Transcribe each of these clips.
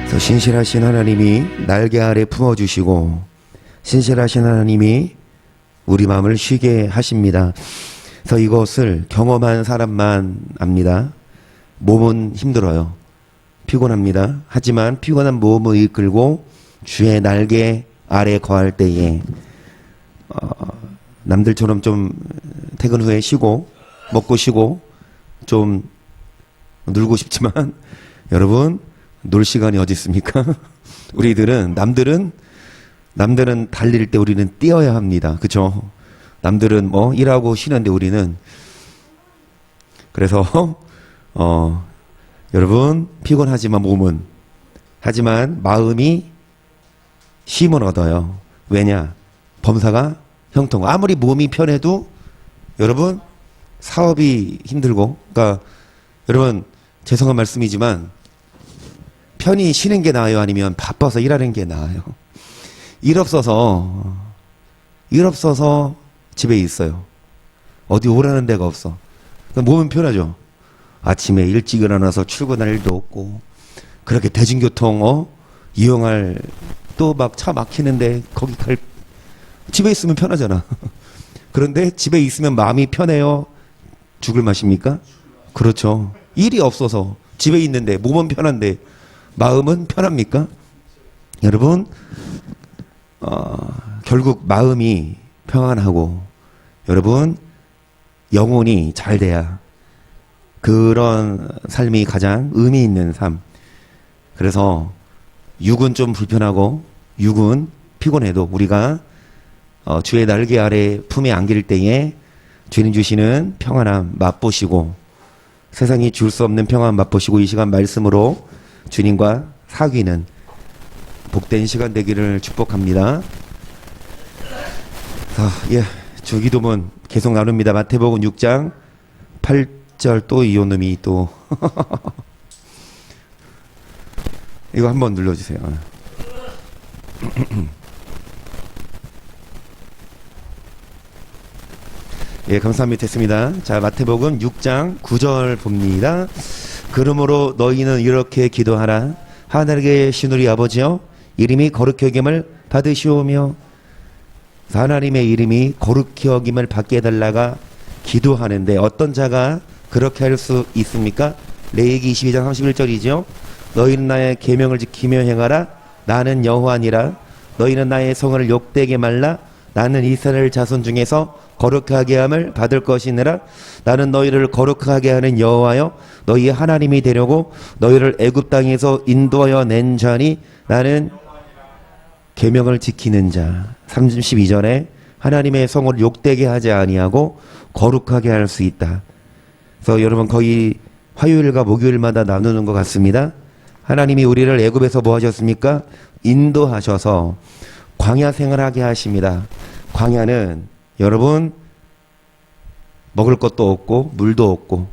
그래서 신실하신 하나님이 날개 아래 품어주시고 신실하신 하나님이 우리 마음을 쉬게 하십니다. 그래서 이것을 경험한 사람만 압니다. 몸은 힘들어요. 피곤합니다. 하지만 피곤한 몸을 이끌고 주의 날개 아래 거할 때에 남들처럼 좀 퇴근 후에 쉬고 먹고 쉬고 좀 놀고 싶지만 여러분 놀 시간이 어디 있습니까? 우리들은 남들은 달릴 때 우리는 뛰어야 합니다. 그렇죠? 남들은 뭐 일하고 쉬는데 우리는 그래서 여러분 피곤하지만 몸은 하지만 마음이 쉼을 얻어요. 왜냐? 범사가 형통. 아무리 몸이 편해도 여러분 사업이 힘들고 그러니까 여러분 죄송한 말씀이지만 편히 쉬는 게 나아요? 아니면 바빠서 일하는 게 나아요? 일 없어서 집에 있어요. 어디 오라는 데가 없어. 몸은 편하죠. 아침에 일찍 일어나서 출근할 일도 없고 그렇게 대중교통 이용할 또 막 차 막히는데 거기 갈 집에 있으면 편하잖아. 그런데 집에 있으면 마음이 편해요? 죽을 맛입니까? 그렇죠. 일이 없어서 집에 있는데 몸은 편한데 마음은 편합니까? 여러분 결국 마음이 평안하고 여러분 영혼이 잘 돼야 그런 삶이 가장 의미 있는 삶. 그래서 육은 좀 불편하고 육은 피곤해도 우리가 주의 날개 아래 품에 안길 때에 주님 주시는 평안함 맛보시고 세상이 줄 수 없는 평안 맛보시고 이 시간 말씀으로 주님과 사귀는 복된 시간 되기를 축복합니다. 주기도문 계속 나눕니다. 마태복음 6장 8절 또 이혼음이 또 이거 한번 눌러주세요. 예, 감사합니다. 됐습니다. 자, 마태복음 6장 9절 봅니다. 그러므로 너희는 이렇게 기도하라. 하늘에 계신 우리 아버지여 이름이 거룩히 여김을 받으시오며 하나님의 이름이 거룩히 여김을 받게 해달라가 기도하는데 어떤 자가 그렇게 할 수 있습니까? 레위기 22장 31절이죠. 너희는 나의 계명을 지키며 행하라. 나는 여호와니라. 너희는 나의 성을 욕되게 말라. 나는 이스라엘 자손 중에서 거룩하게 함을 받을 것이니라. 나는 너희를 거룩하게 하는 여호와여 너희 하나님이 되려고 너희를 애굽 땅에서 인도하여 낸 자니 나는 계명을 지키는 자. 32절에 하나님의 성을 욕되게 하지 아니하고 거룩하게 할 수 있다. 그래서 여러분 거의 화요일과 목요일마다 나누는 것 같습니다. 하나님이 우리를 애굽에서 뭐 하셨습니까? 인도하셔서 광야 생활하게 하십니다. 광야는 여러분 먹을 것도 없고 물도 없고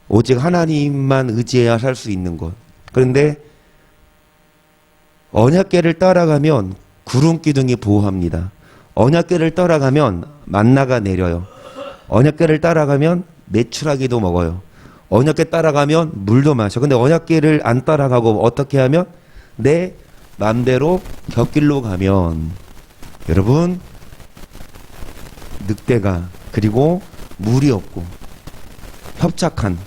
오직 하나님만 의지해야 살 수 있는 곳. 그런데 언약궤를 따라가면 구름 기둥이 보호합니다. 언약궤를 따라가면 만나가 내려요. 언약궤를 따라가면 메추라기도 먹어요. 언약궤 따라가면 물도 마셔. 근데 언약궤를 안 따라가고 어떻게 하면 내 맘대로 곁길로 가면 여러분 늑대가 그리고 물이 없고 협착한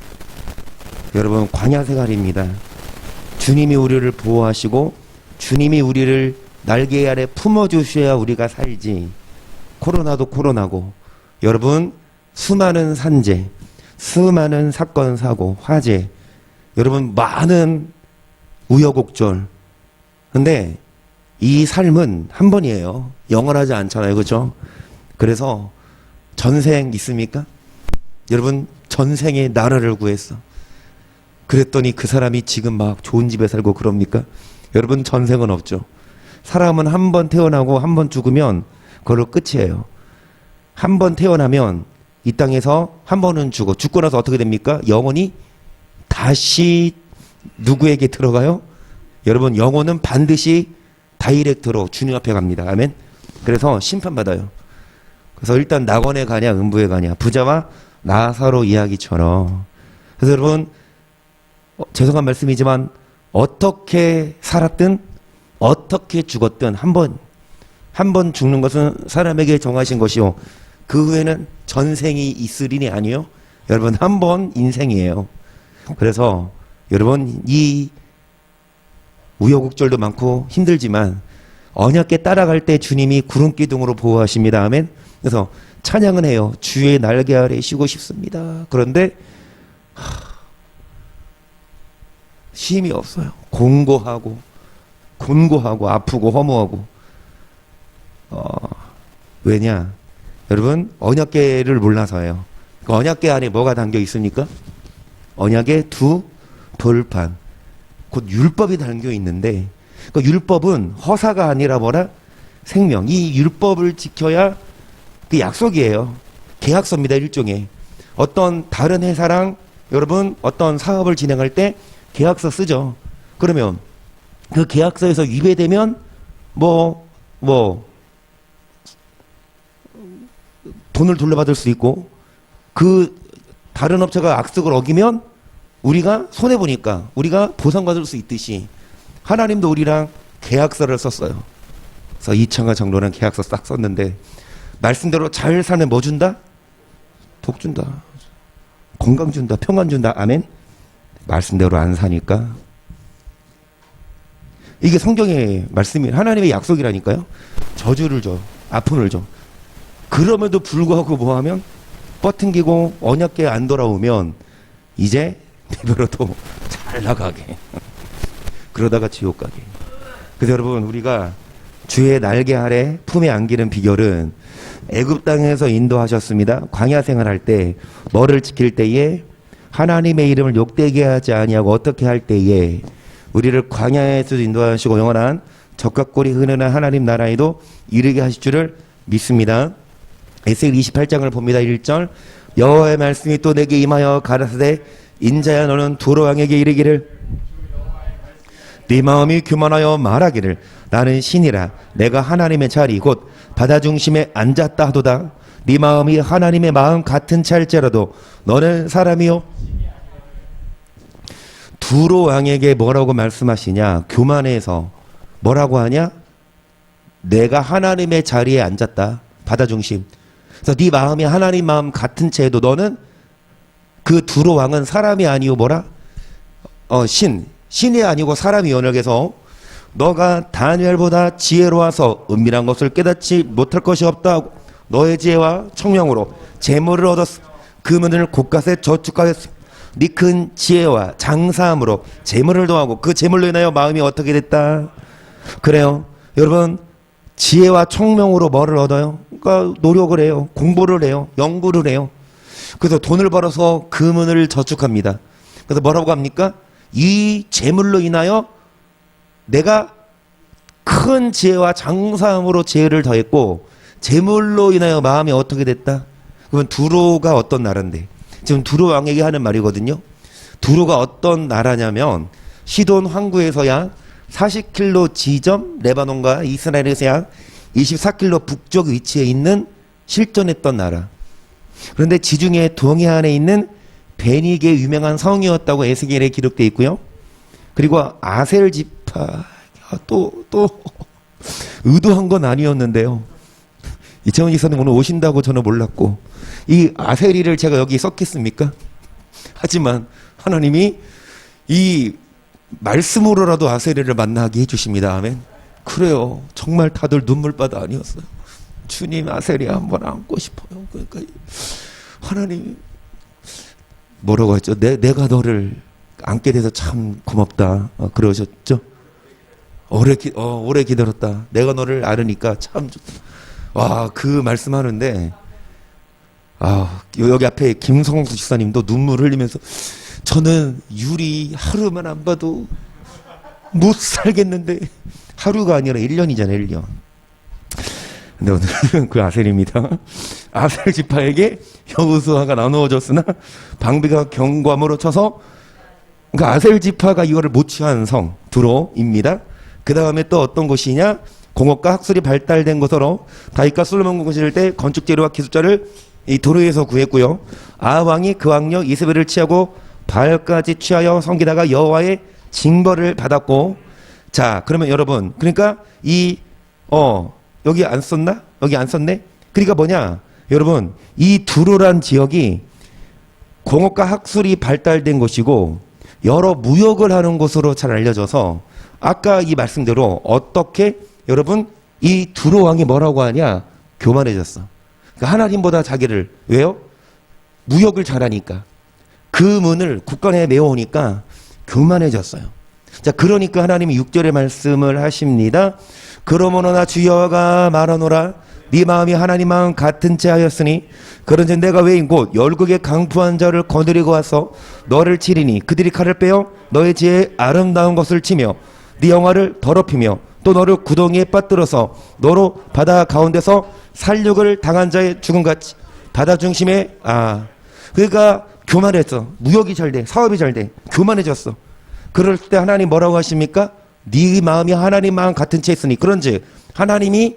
여러분 광야 생활입니다. 주님이 우리를 보호하시고 주님이 우리를 날개 아래 품어주셔야 우리가 살지. 코로나도 코로나고 여러분 수많은 산재 수많은 사건 사고 화재 여러분 많은 우여곡절. 근데 이 삶은 한 번이에요. 영원하지 않잖아요. 그렇죠? 그래서 전생 있습니까? 여러분 전생에 나라를 구했어. 그랬더니 그 사람이 지금 막 좋은 집에 살고 그럽니까? 여러분 전생은 없죠. 사람은 한 번 태어나고 한 번 죽으면 그걸로 끝이에요. 한 번 태어나면 이 땅에서 한 번은 죽고 나서 어떻게 됩니까? 영혼이 다시 누구에게 들어가요? 여러분 영혼은 반드시 다이렉트로 주님 앞에 갑니다. 아멘. 그래서 심판받아요. 그래서 일단 낙원에 가냐 음부에 가냐 부자와 나사로 이야기처럼. 그래서 여러분 죄송한 말씀이지만 어떻게 살았든 어떻게 죽었든 한 번 죽는 것은 사람에게 정하신 것이요 그 후에는 전생이 있으리니 아니요. 여러분 한 번 인생이에요. 그래서 여러분 이 우여곡절도 많고 힘들지만 언약궤 따라갈 때 주님이 구름 기둥으로 보호하십니다. 아멘. 그래서 찬양은 해요. 주의 날개 아래 쉬고 싶습니다. 그런데 힘이 없어요. 곤고하고 아프고 허무하고 왜냐? 여러분 언약궤를 몰라서예요. 그 언약궤 안에 뭐가 담겨 있습니까? 언약의 두 돌판 곧 율법이 담겨 있는데 그 율법은 허사가 아니라 뭐라? 생명. 이 율법을 지켜야 그 약속이에요. 계약서입니다. 일종의. 어떤 다른 회사랑 여러분 어떤 사업을 진행할 때 계약서 쓰죠. 그러면 그 계약서에서 위배되면 돈을 돌려받을 수 있고 그 다른 업체가 악속을 어기면 우리가 손해보니까 우리가 보상받을 수 있듯이 하나님도 우리랑 계약서를 썼어요. 그래서 이창하 장로는 계약서 싹 썼는데 말씀대로 잘 살면 뭐 준다? 복 준다. 건강 준다. 평안 준다. 아멘. 말씀대로 안 사니까 이게 성경의 말씀이 하나님의 약속이라니까요. 저주를 줘. 아픔을 줘. 그럼에도 불구하고 뭐하면 뻗팅기고 언약궤 안 돌아오면 이제 내버려도 잘 나가게 그러다가 지옥 가게. 그래서 여러분 우리가 주의 날개 아래 품에 안기는 비결은 애굽 땅에서 인도하셨습니다. 광야 생활할 때 뭐를 지킬 때에 하나님의 이름을 욕되게 하지 아니하고 어떻게 할 때에 우리를 광야에서 인도하시고 영원한 적각골이 흐르는 하나님 나라에도 이르게 하실 줄을 믿습니다. 에스겔 28장을 봅니다. 1절 여호와의 말씀이 또 내게 임하여 가라사대 인자야 너는 두로 왕에게 이르기를 네 마음이 교만하여 말하기를 나는 신이라 내가 하나님의 자리 곧 바다 중심에 앉았다 하도다. 네 마음이 하나님의 마음 같은 찰지라도 너는 사람이요. 두로 왕에게 뭐라고 말씀하시냐? 교만해서 뭐라고 하냐? 내가 하나님의 자리에 앉았다. 바다 중심. 그래서 네 마음이 하나님 마음 같은 채에도 너는 그 두로 왕은 사람이 아니고 뭐라? 신이 아니고 사람이 언역에서 너가 다니엘보다 지혜로워서 은밀한 것을 깨닫지 못할 것이 없다. 너의 지혜와 청명으로 재물을 얻었으 금은을 곳간에 저축하였으 네 큰 지혜와 장사함으로 재물을 더하고 그 재물로 인하여 마음이 어떻게 됐다. 그래요. 여러분 지혜와 청명으로 뭐를 얻어요? 그러니까 노력을 해요. 공부를 해요. 연구를 해요. 그래서 돈을 벌어서 금은을 저축합니다. 그래서 뭐라고 합니까? 이 재물로 인하여 내가 큰 지혜와 장사함으로 지혜를 더했고 재물로 인하여 마음이 어떻게 됐다? 그러면 두로가 어떤 나라인데? 지금 두로 왕에게 하는 말이거든요. 두로가 어떤 나라냐면 시돈 항구에서 약 40km 지점 레바논과 이스라엘에서 약 24km 북쪽 위치에 있는 실존했던 나라. 그런데 지중해 동해안에 있는 베니게 유명한 성이었다고 에스겔에 기록되어 있고요. 그리고 아셀 지파 또 의도한 건 아니었는데요. 이채원 이사님 오늘 오신다고 저는 몰랐고 이 아셀이를 제가 여기 썼겠습니까? 하지만 하나님이 이 말씀으로라도 아셀이를 만나게 해주십니다. 아멘. 그래요. 정말 다들 눈물바다 아니었어요. 주님 아셀이 한번 안고 싶어요. 그러니까 하나님 뭐라고 했죠? 내가 너를 안게 돼서 참 고맙다. 그러셨죠? 오래 기다렸다. 내가 너를 알으니까 참 좋다. 와, 그 말씀하는데 여기 앞에 김성수 지사님도 눈물 흘리면서 저는 유리 하루만 안 봐도 못 살겠는데 하루가 아니라 1년이잖아요. 1년. 근데 오늘은 그 아셀입니다. 아셀 지파에게 여호수아가 나누어졌으나 방비가 경과함으로 쳐서 그러니까 아셀 지파가 이거를 못 취한 성 두로입니다. 그 다음에 또 어떤 곳이냐? 공업과 학술이 발달된 곳으로 다윗과 솔로몬 공실을 때 건축 재료와 기술자를 이 도로에서 구했고요. 아왕이 그 왕녀 이세벨을 취하고 바알까지 취하여 섬기다가 여호와의 징벌을 받았고, 자, 그러면 여러분, 그러니까 여기 안 썼나? 여기 안 썼네? 그러니까 뭐냐? 여러분, 이 두로란 지역이 공업과 학술이 발달된 곳이고, 여러 무역을 하는 곳으로 잘 알려져서, 아까 이 말씀대로 어떻게 여러분, 이 두로 왕이 뭐라고 하냐? 교만해졌어. 그러니까 하나님보다 자기를, 왜요? 무역을 잘하니까. 그 문을 국간에 메워오니까 교만해졌어요. 자, 그러니까 하나님이 6절의 말씀을 하십니다. 그러므로나 주여가 말하노라 네 마음이 하나님 마음 같은 채 하였으니 그런즉 내가 외인 곧 열국의 강포한 자를 거느리고 와서 너를 치리니 그들이 칼을 빼어 너의 지혜의 아름다운 것을 치며 네 영화를 더럽히며 또 너를 구덩이에 빠뜨려서 너로 바다 가운데서 살육을 당한 자의 죽음같이 바다 중심에 그러니까 교만했어. 무역이 잘 돼. 사업이 잘 돼. 교만해졌어. 그럴 때 하나님 뭐라고 하십니까? 네 마음이 하나님 마음 같은 채 있으니 그런즉 하나님이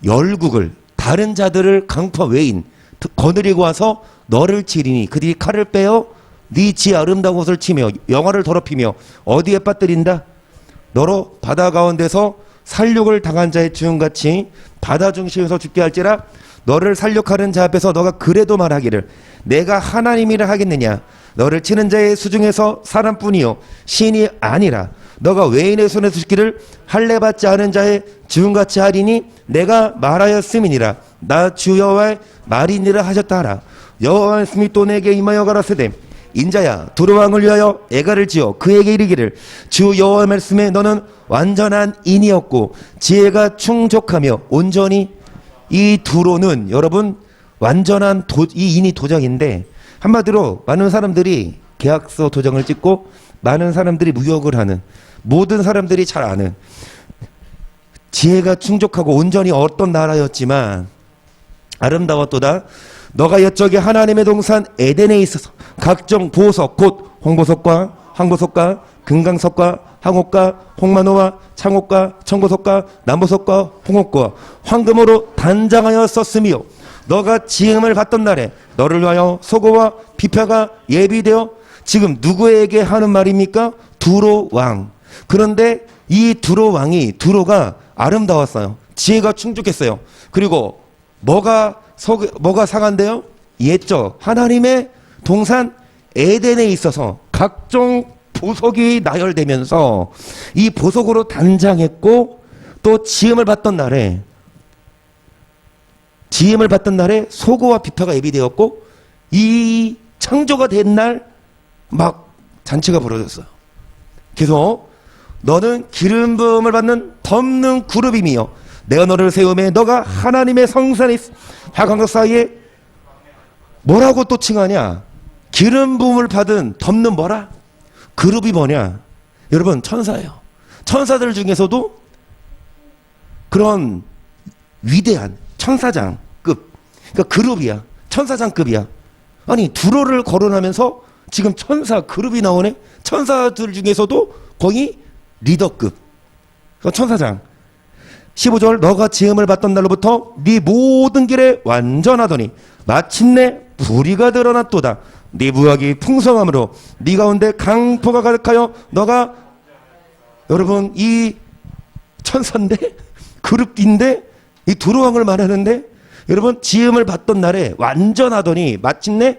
열국을 다른 자들을 강포 외인 거느리고 와서 너를 치리니 그들이 칼을 빼어 네 지혜 아름다운 것을 치며 영화를 더럽히며 어디에 빠뜨린다? 너로 바다 가운데서 살육을 당한 자의 주음같이 바다 중심에서 죽게 할지라 너를 살육하는 자 앞에서 너가 그래도 말하기를 내가 하나님이라 하겠느냐 너를 치는 자의 수중에서 사람뿐이요 신이 아니라 너가 외인의 손에서 죽기를 할례받지 않은 자의 주음같이 하리니 내가 말하였음이니라 나 주 여호와의 말이니라 하셨다 하라. 여호와의 말씀이 또 내게 임하여 가라사대 인자야 두로 왕을 위하여 애가를 지어 그에게 이르기를 주 여호와의 말씀에 너는 완전한 인이었고 지혜가 충족하며 온전히 이 두로는 여러분 완전한 이 인이 도장인데 한마디로 많은 사람들이 계약서 도장을 찍고 많은 사람들이 무역을 하는 모든 사람들이 잘 아는 지혜가 충족하고 온전히 어떤 나라였지만 아름다웠도다. 너가 옛적에 하나님의 동산 에덴에 있어서 각종 보석 곧 홍보석과 황보석과 금강석과 항옥과 홍만호와 창옥과 청보석과 남보석과 홍옥과 황금으로 단장하여 썼으며 너가 지음을 받던 날에 너를 위하여 소고와 비표가 예비되어 지금 누구에게 하는 말입니까? 두로 왕. 그런데 이 두로 왕이 두로가 아름다웠어요. 지혜가 충족했어요. 그리고 뭐가 상한데요? 옛적 하나님의 동산 에덴에 있어서 각종 보석이 나열되면서 이 보석으로 단장했고 또 지음을 받던 날에 소고와 비표가 예비되었고 이 창조가 된 날 막 잔치가 벌어졌어요. 그래서 너는 기름 부음을 받는 덮는 그룹이며 내가 너를 세우매 너가 하나님의 성산에 화강석 사이에 뭐라고 또 칭하냐? 기름 부음을 받은 덮는 뭐라? 그룹이 뭐냐? 여러분 천사예요. 천사들 중에서도 그런 위대한 천사장급 그러니까 그룹이야. 천사장급이야. 아니 두로를 거론하면서 지금 천사 그룹이 나오네. 천사들 중에서도 거의 리더급 천사장. 15절 너가 지음을 받던 날로부터 네 모든 길에 완전하더니 마침내 불의가 드러났도다. 네 무역이 풍성함으로 네 가운데 강포가 가득하여 너가 여러분 이 천사인데 그룹인데 이 두로왕을 말하는데 여러분 지음을 받던 날에 완전하더니 마침내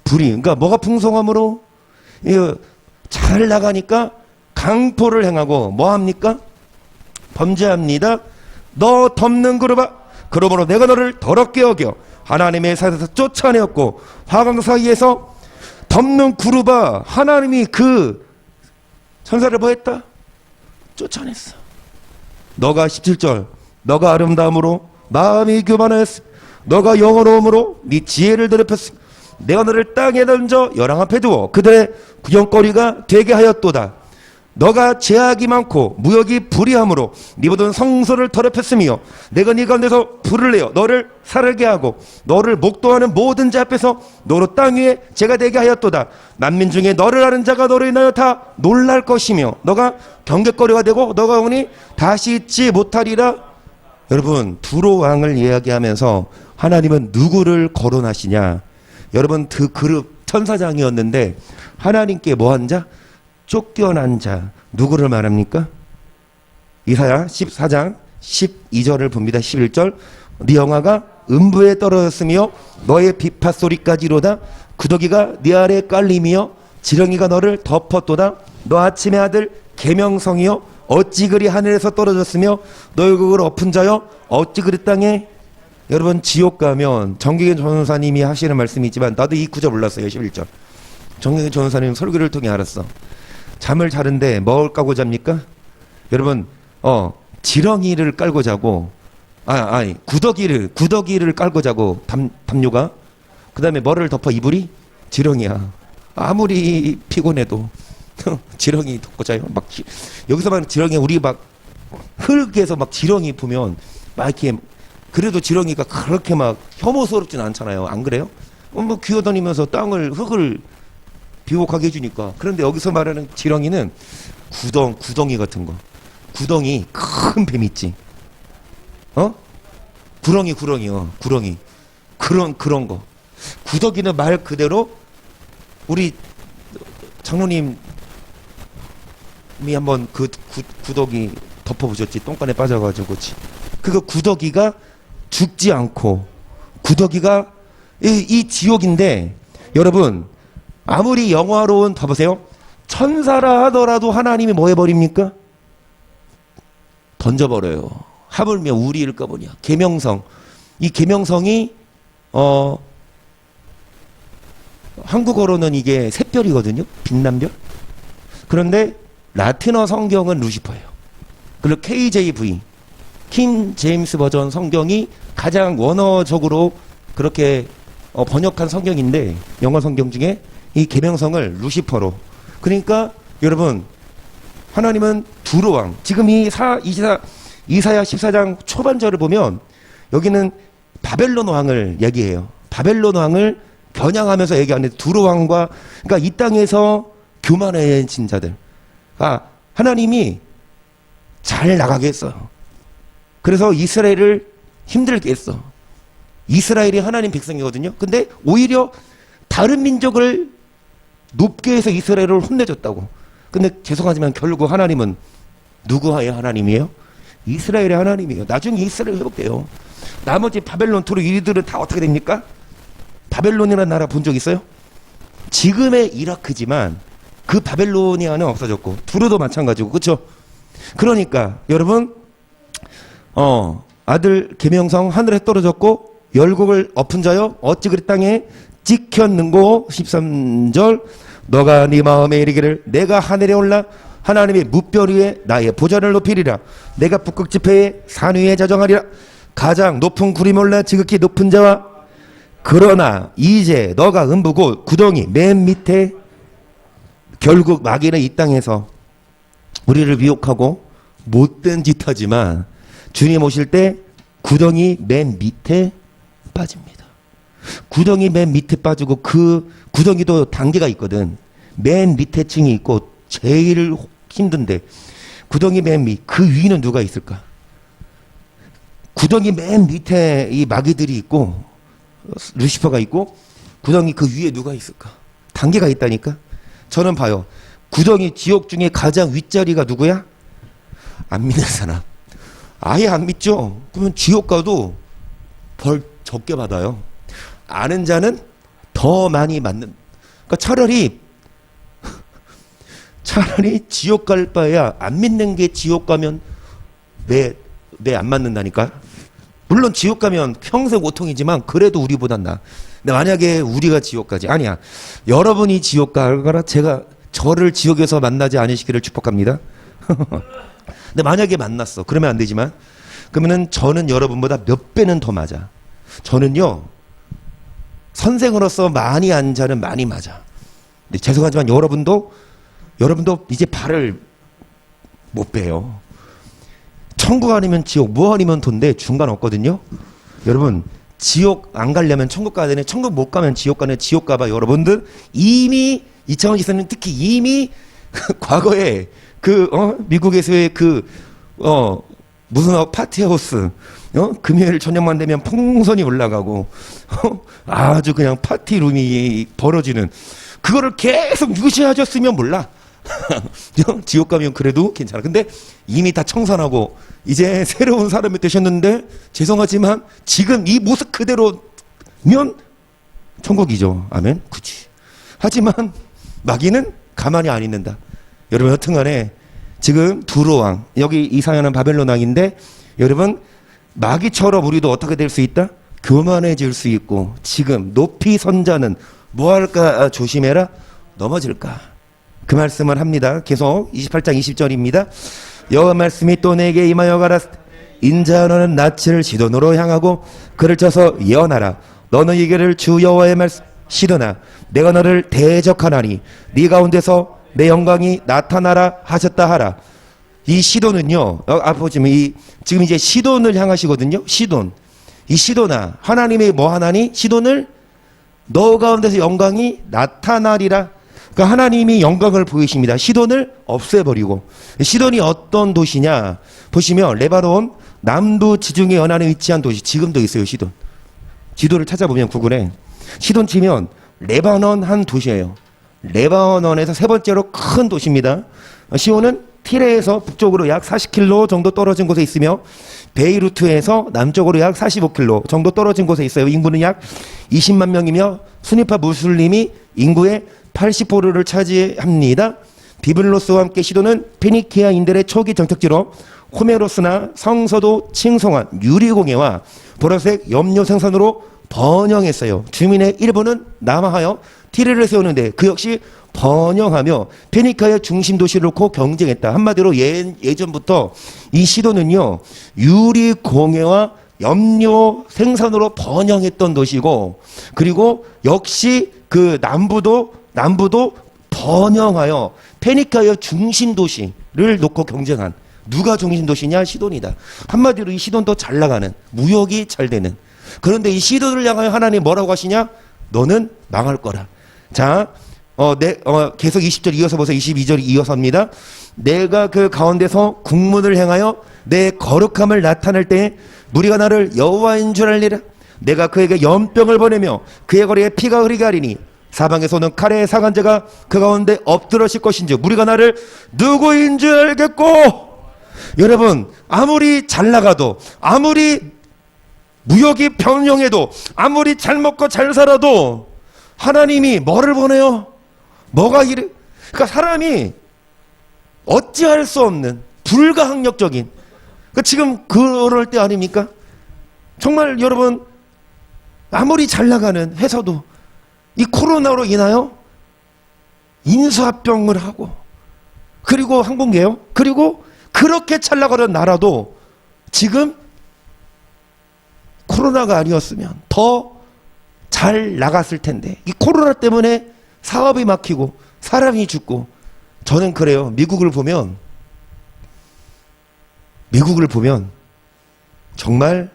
불이 그러니까 뭐가 풍성함으로 잘 나가니까 강포를 행하고 뭐합니까? 범죄합니다. 너 덮는 그룹아 그러므로 내가 너를 더럽게 여겨 하나님의 사이에서 쫓아내었고 화강 사이에서 덮는 그룹아 하나님이 그 천사를 뭐 했다? 쫓아냈어. 너가 17절 너가 아름다움으로 마음이 교만하였으 너가 영어로움으로 네 지혜를 더럽혔으 내가 너를 땅에 던져 열왕 앞에 두어 그들의 구경거리가 되게 하였도다. 너가 제약이 많고 무역이 불의함으로 네 모든 성소를 더럽혔으며 내가 네 가운데서 불을 내어 너를 살게 하고 너를 목도하는 모든 자 앞에서 너로 땅 위에 죄가 되게 하였도다. 만민 중에 너를 아는 자가 너로 인하여 다 놀랄 것이며 너가 경계거리가 되고 너가 오니 다시 잊지 못하리라. 여러분 두로 왕을 이야기하면서 하나님은 누구를 거론하시냐? 여러분 그 그룹 천사장이었는데 하나님께 뭐한 자? 쫓겨난 자 누구를 말합니까? 이사야 14장 12절을 봅니다. 11절 네 영화가 음부에 떨어졌으며 너의 비파 소리까지로다. 구더기가 네 아래에 깔림이여 지렁이가 너를 덮었도다. 너 아침의 아들 계명성이여 어찌 그리 하늘에서 떨어졌으며 너의 극을 엎은 자여 어찌 그리 땅에. 여러분 지옥 가면 정기근 전도사님이 하시는 말씀이지만 나도 이 구절 몰랐어요. 11절 정기근 전도사님 설교를 통해 알았어. 잠을 자는데 뭘 까고 잡니까? 여러분 지렁이를 깔고 자고 아니 구더기를 깔고 자고 담요가 그 다음에 뭐를 덮어? 이불이? 지렁이야. 아무리 피곤해도 지렁이 덮고 자요. 막 여기서만 지렁이 우리 막 흙에서 막 지렁이 보면 막 이렇게 그래도 지렁이가 그렇게 막 혐오스럽진 않잖아요. 안 그래요? 뭐 기어다니면서 땅을 흙을 비옥하게 해주니까. 그런데 여기서 말하는 지렁이는 구덩이 같은 거. 구덩이 큰 뱀 있지. 구렁이 그런 거. 구더기는 말 그대로 우리 장로님이 한번 그 구더기 덮어보셨지. 똥간에 빠져가지고 그거 구더기가 죽지 않고 구더기가 이 지옥인데 여러분 아무리 영화로운 봐보세요. 천사라 하더라도 하나님이 뭐 해버립니까? 던져버려요. 하물며 우리일까 보냐. 계명성. 이 계명성이 한국어로는 이게 샛별이거든요. 빛난 별. 그런데 라틴어 성경은 루시퍼예요. 그리고 KJV 킹 제임스 버전 성경이 가장 원어적으로 그렇게 번역한 성경인데 영어 성경 중에 이 계명성을 루시퍼로. 그러니까 여러분 하나님은 두로 왕. 지금 이사야 14장 초반절을 보면 여기는 바벨론 왕을 얘기해요. 바벨론 왕을 겨냥하면서 얘기하는데 두로 왕과 그러니까 이 땅에서 교만해진 자들. 하나님이 잘 나가게 했어요. 그래서 이스라엘을 힘들게 했어. 이스라엘이 하나님 백성이거든요. 근데 오히려 다른 민족을 높게 해서 이스라엘을 혼내줬다고. 근데 죄송하지만 결국 하나님은 누구의 하나님이에요? 이스라엘의 하나님이에요. 나중에 이스라엘 회복돼요. 나머지 바벨론, 투르 이들은 다 어떻게 됩니까? 바벨론이라는 나라 본 적 있어요? 지금의 이라크지만 그 바벨로니아는 없어졌고 투르도 마찬가지고. 그렇죠? 그러니까 여러분 아들 계명성 하늘에 떨어졌고 열국을 엎은 자여 어찌 그리 땅에 찍혔는고. 13절 너가 네 마음에 이르기를 내가 하늘에 올라 하나님의 무별 위에 나의 보좌를 높이리라. 내가 북극 지폐에 산 위에 자정하리라. 가장 높은 구름 올라 지극히 높은 자와. 그러나 이제 너가 음부고 구덩이 맨 밑에. 결국 마귀는 이 땅에서 우리를 미혹하고 못된 짓 하지만 주님 오실 때 구덩이 맨 밑에 빠집니다. 구덩이 맨 밑에 빠지고 그 구덩이도 단계가 있거든. 맨 밑에 층이 있고 제일 힘든데 구덩이 맨 밑, 그 위는 누가 있을까? 구덩이 맨 밑에 이 마귀들이 있고 루시퍼가 있고 구덩이 그 위에 누가 있을까? 단계가 있다니까. 저는 봐요. 구덩이 지옥 중에 가장 윗자리가 누구야? 안 믿는 사람. 아예 안 믿죠? 그러면 지옥 가도 벌 적게 받아요. 아는 자는 더 많이 맞는. 그러니까 차라리 지옥 갈 바에야 안 믿는 게 지옥 가면 내 안 맞는다니까. 물론 지옥 가면 평생 고통이지만 그래도 우리보단 나. 근데 만약에 우리가 지옥 가지. 아니야. 여러분이 지옥 가거나 제가 저를 지옥에서 만나지 않으시기를 축복합니다. 근데 만약에 만났어. 그러면 안 되지만 그러면은 저는 여러분보다 몇 배는 더 맞아. 저는요 선생으로서 많이 안 자는 많이 맞아. 근데 죄송하지만 여러분도 이제 발을 못 빼요. 천국 아니면 지옥, 뭐 아니면 돈데 중간 없거든요. 여러분 지옥 안 가려면 천국 가야 되네. 천국 못 가면 지옥 가네. 지옥 가봐. 여러분들 이미 이창원 지사님 특히 이미 과거에 미국에서의 무슨 파티하우스 금요일 저녁만 되면 풍선이 올라가고 아주 그냥 파티룸이 벌어지는 그거를 계속 유지하셨으면 몰라. 지옥 가면 그래도 괜찮아. 근데 이미 다 청산하고 이제 새로운 사람이 되셨는데 죄송하지만 지금 이 모습 그대로면 천국이죠. 아멘. 그치. 하지만 마귀는 가만히 안 있는다. 여러분 여튼간에 지금 두로왕, 여기 이사야는 바벨론 왕인데 여러분 마귀처럼 우리도 어떻게 될 수 있다? 교만해질 수 있고 지금 높이 선 자는 뭐 할까? 조심해라. 넘어질까? 그 말씀을 합니다. 계속 28장 20절입니다. 여호와 말씀이 또 내게 임하여 가라. 인자 너는 낯을 시돈으로 향하고 그를 쳐서 예언하라. 너는 이 길을 주 여호와의 말씀 시도나 내가 너를 대적하나니 네 가운데서 내 영광이 나타나라 하셨다 하라. 이 시돈은요, 앞에 보시면 지금 이제 시돈을 향하시거든요. 시돈. 이 시돈아, 하나님이 뭐 하나니? 시돈을 너 가운데서 영광이 나타나리라. 그러니까 하나님이 영광을 보이십니다. 시돈을 없애버리고. 시돈이 어떤 도시냐? 보시면 레바논 남부 지중해 연안에 위치한 도시, 지금도 있어요. 시돈. 지도를 찾아보면 구글에 시돈 치면 레바논 한 도시예요. 레바논에서 세 번째로 큰 도시입니다. 시온은 티레에서 북쪽으로 약 40km 정도 떨어진 곳에 있으며 베이루트에서 남쪽으로 약 45km 정도 떨어진 곳에 있어요. 인구는 약 20만 명이며 순위파 무슬림이 인구의 80%를 차지합니다. 비블로스와 함께 시도는 페니키아인들의 초기 정착지로 호메로스나 성서도 칭송한 유리공예와 보라색 염료 생산으로 번영했어요. 주민의 일부는 남하하여 티레를 세우는데 그 역시 번영하며 페니카의 중심 도시를 놓고 경쟁했다. 한마디로 예전부터 이 시도는요 유리공예와 염료 생산으로 번영했던 도시고, 그리고 역시 그 남부도 번영하여 페니카의 중심 도시를 놓고 경쟁한, 누가 중심 도시냐? 시돈이다. 한마디로 이 시돈도 잘 나가는, 무역이 잘 되는. 그런데 이 시돈을 향하여 하나님 뭐라고 하시냐? 너는 망할 거라. 자, 계속 20절 이어서 보세요. 22절 이어서입니다. 내가 그 가운데서 국문을 행하여 내 거룩함을 나타낼 때에 무리가 나를 여호와인 줄 알리라. 내가 그에게 연병을 보내며 그의 거리에 피가 흐르게 하리니 사방에서는 칼의 사간자가 그 가운데 엎드러질 것인지 무리가 나를 누구인 줄 알겠고. 여러분 아무리 잘 나가도, 아무리 무역이 변형해도, 아무리 잘 먹고 잘 살아도 하나님이 뭐를 보내요? 뭐가 이래? 그러니까 사람이 어찌할 수 없는 불가항력적인, 그러니까 지금 그럴 때 아닙니까? 정말 여러분 아무리 잘 나가는 회사도 이 코로나로 인하여 인수합병을 하고, 그리고 항공개혁, 그리고 그렇게 잘 나가는 나라도 지금 코로나가 아니었으면 더 잘 나갔을 텐데 이 코로나 때문에 사업이 막히고 사람이 죽고. 저는 그래요. 미국을 보면 정말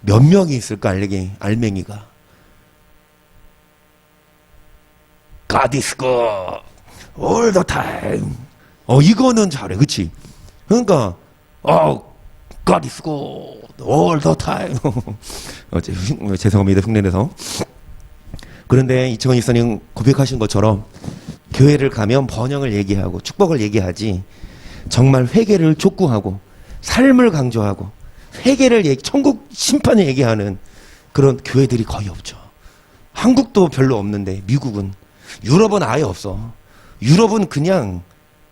몇 명이 있을까? 알맹이가 God is good all the time. 이거는 잘해. 그치? 그러니까 God is good all the time. 죄송합니다. 흉내내서. 그런데 이청원 집사님 고백하신 것처럼 교회를 가면 번영을 얘기하고 축복을 얘기하지, 정말 회개를 촉구하고 삶을 강조하고 회개를 천국 심판을 얘기하는 그런 교회들이 거의 없죠. 한국도 별로 없는데 미국은, 유럽은 아예 없어. 유럽은 그냥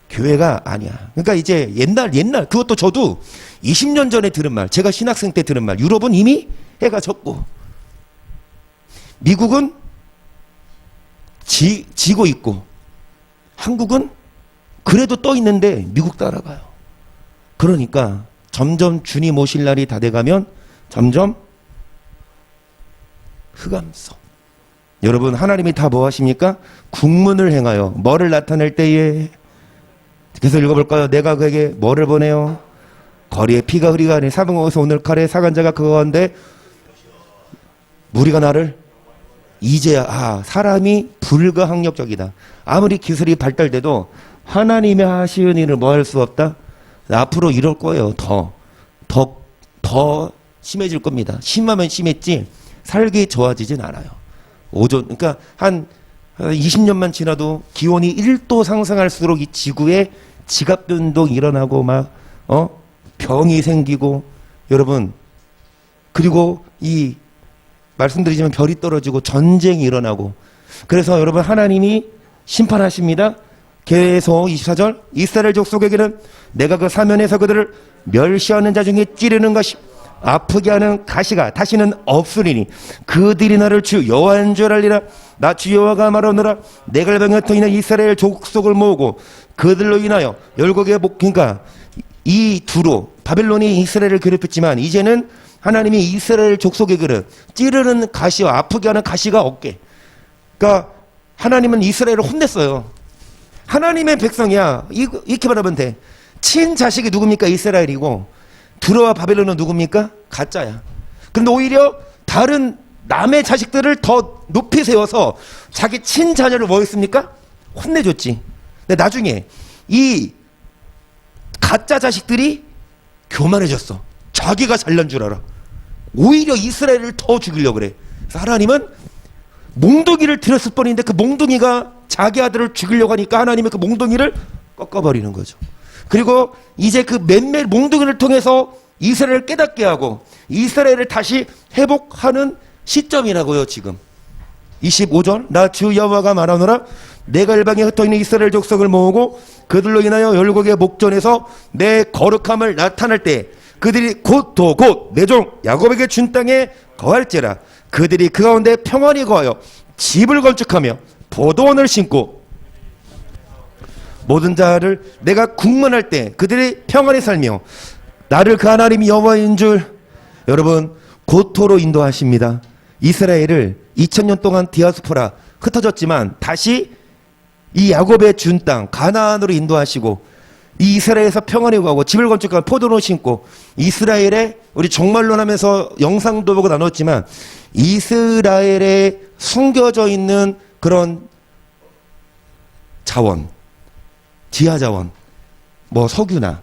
교회가 아니야. 그러니까 이제 옛날 그것도 저도 20년 전에 들은 말, 제가 신학생 때 들은 말, 유럽은 이미 해가 졌고 미국은 지고 있고 한국은 그래도 떠 있는데 미국 따라가요. 그러니까 점점 주님 오실 날이 다 돼가면 점점 흑암성. 여러분 하나님이 다 뭐 하십니까? 국문을 행하여 뭐를 나타낼 때에, 계속 읽어볼까요? 내가 그에게 뭐를 보내요? 거리에 피가 흐리게 하니 사방에서 오늘 칼에 사간자가 그거 한데 무리가 나를 이제야 사람이 불가항력적이다. 아무리 기술이 발달돼도 하나님의 하시는 일을 뭐 할 수 없다. 앞으로 이럴 거예요. 더 심해질 겁니다. 심하면 심했지 살기 좋아지진 않아요. 그러니까 한 20년만 지나도 기온이 1도 상승할수록 이 지구에 지각 변동이 일어나고 막 병이 생기고 여러분 그리고 이 말씀드리지만 별이 떨어지고 전쟁이 일어나고 그래서 여러분 하나님이 심판하십니다. 계속 24절 이스라엘 족속에게는 내가 그 사면에서 그들을 멸시하는 자 중에 찌르는 것이 아프게 하는 가시가 다시는 없으리니 그들이 나를 주 여호와인 줄 알리라. 나 주 여호와가 말하노라. 내 갈방에 흩어있는 이스라엘 족속을 모으고 그들로 인하여 열국의 그러니까 이 두로 바벨론이 이스라엘을 괴롭혔지만 이제는 하나님이 이스라엘 족속에게는 찌르는 가시와 아프게 하는 가시가 없게. 그러니까 하나님은 이스라엘을 혼냈어요. 하나님의 백성이야. 이렇게 말하면 돼. 친자식이 누굽니까? 이스라엘이고 두로와 바벨론은 누굽니까? 가짜야. 그런데 오히려 다른 남의 자식들을 더 높이 세워서 자기 친자녀를 뭐 했습니까? 혼내줬지. 근데 나중에 이 가짜 자식들이 교만해졌어. 자기가 잘난 줄 알아. 오히려 이스라엘을 더 죽이려고 그래. 그래서 하나님은 몽둥이를 들였을 뻔인데 그 몽둥이가 자기 아들을 죽이려고 하니까 하나님은 그 몽둥이를 꺾어버리는 거죠. 그리고 이제 그 몇몇 몽둥이를 통해서 이스라엘을 깨닫게 하고 이스라엘을 다시 회복하는 시점이라고요. 지금 25절 나 주 여호와가 말하노라. 내가 일방에 흩어있는 이스라엘 족속을 모으고 그들로 인하여 열국의 목전에서 내 거룩함을 나타낼 때 그들이 곧 내 종 야곱에게 준 땅에 거할지라. 그들이 그 가운데 평안히 거하여 집을 건축하며 포도원을 심고 모든 자를 내가 국문할 때 그들이 평안히 살며 나를 그 하나님 여호와인 줄 여러분 고토로 인도하십니다. 이스라엘을 2000년 동안 디아스포라 흩어졌지만 다시 이 야곱의 준 땅 가나안으로 인도하시고 이 이스라엘에서 평안히 가고 집을 건축하고 포도를 심고 이스라엘에 우리 종말론 하면서 영상도 보고 나눴지만 이스라엘에 숨겨져 있는 그런 자원 지하 자원 뭐 석유나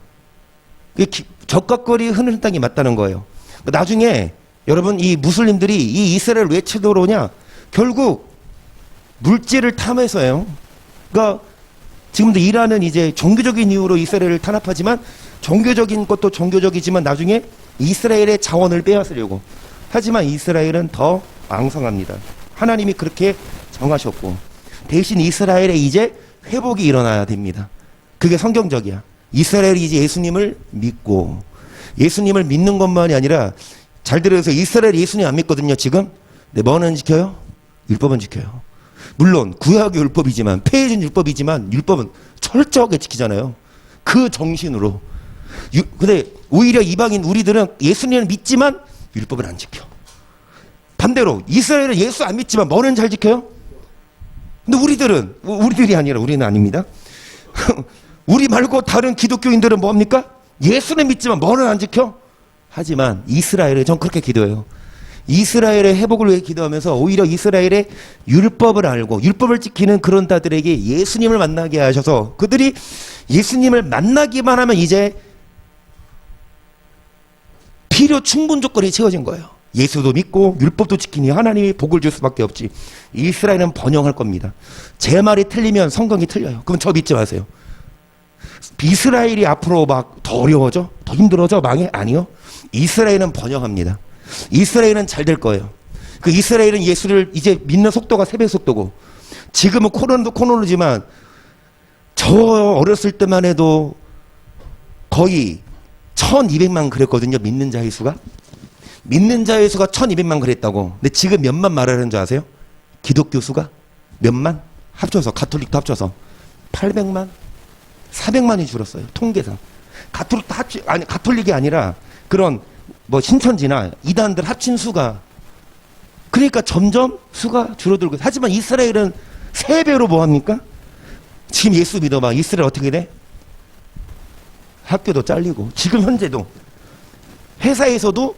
적각거리 흐르는 땅이 맞다는 거예요. 나중에 여러분 이 무슬림들이 이 이스라엘 왜 쳐들어오냐 결국 물질을 탐해서예요. 그러니까 지금도 이란은 이제 종교적인 이유로 이스라엘을 탄압하지만 종교적인 것도 종교적이지만 나중에 이스라엘의 자원을 빼앗으려고 하지만 이스라엘은 더 왕성합니다. 하나님이 그렇게 정하셨고 대신 이스라엘에 이제 회복이 일어나야 됩니다. 그게 성경적이야. 이스라엘이 이제 예수님을 믿고 예수님을 믿는 것만이 아니라 잘 들어서 이스라엘이 예수님 안 믿거든요. 지금 근데 뭐는 지켜요? 율법은 지켜요. 물론 구약의 율법이지만 폐해진 율법이지만 율법은 철저하게 지키잖아요. 그 정신으로. 근데 오히려 이방인 우리들은 예수님을 믿지만 율법을 안 지켜. 반대로 이스라엘은 예수 안 믿지만 뭐는 잘 지켜요? 근데 우리들이 아니라 우리는 아닙니다. 우리 말고 다른 기독교인들은 뭡니까? 예수는 믿지만 뭐는 안 지켜? 하지만 이스라엘은 전 그렇게 기도해요. 이스라엘의 회복을 위해 기도하면서 오히려 이스라엘의 율법을 알고 율법을 지키는 그런 자들에게 예수님을 만나게 하셔서 그들이 예수님을 만나기만 하면 이제 필요 충분 조건이 채워진 거예요. 예수도 믿고 율법도 지키니 하나님이 복을 줄 수밖에 없지. 이스라엘은 번영할 겁니다. 제 말이 틀리면 성경이 틀려요. 그럼 저 믿지 마세요. 이스라엘이 앞으로 막 더 어려워져? 더 힘들어져? 망해? 아니요. 이스라엘은 번영합니다. 이스라엘은 잘 될 거예요. 그 이스라엘은 예수를 이제 믿는 속도가 3배 속도고 지금은 코로나도 코로나지만 저 어렸을 때만 해도 거의 1200만 그랬거든요. 믿는 자의 수가. 믿는 자의 수가 1200만 그랬다고. 근데 지금 몇만 말하는 줄 아세요? 기독교 수가? 몇만? 합쳐서 가톨릭도 합쳐서 800만? 400만이 줄었어요. 통계상. 가톨릭이 아니라 그런 뭐 신천지나 이단들 합친 수가 그러니까 점점 수가 줄어들고 하지만 이스라엘은 3배로 뭐 합니까? 지금 예수 믿어봐. 이스라엘 어떻게 돼? 학교도 잘리고 지금 현재도 회사에서도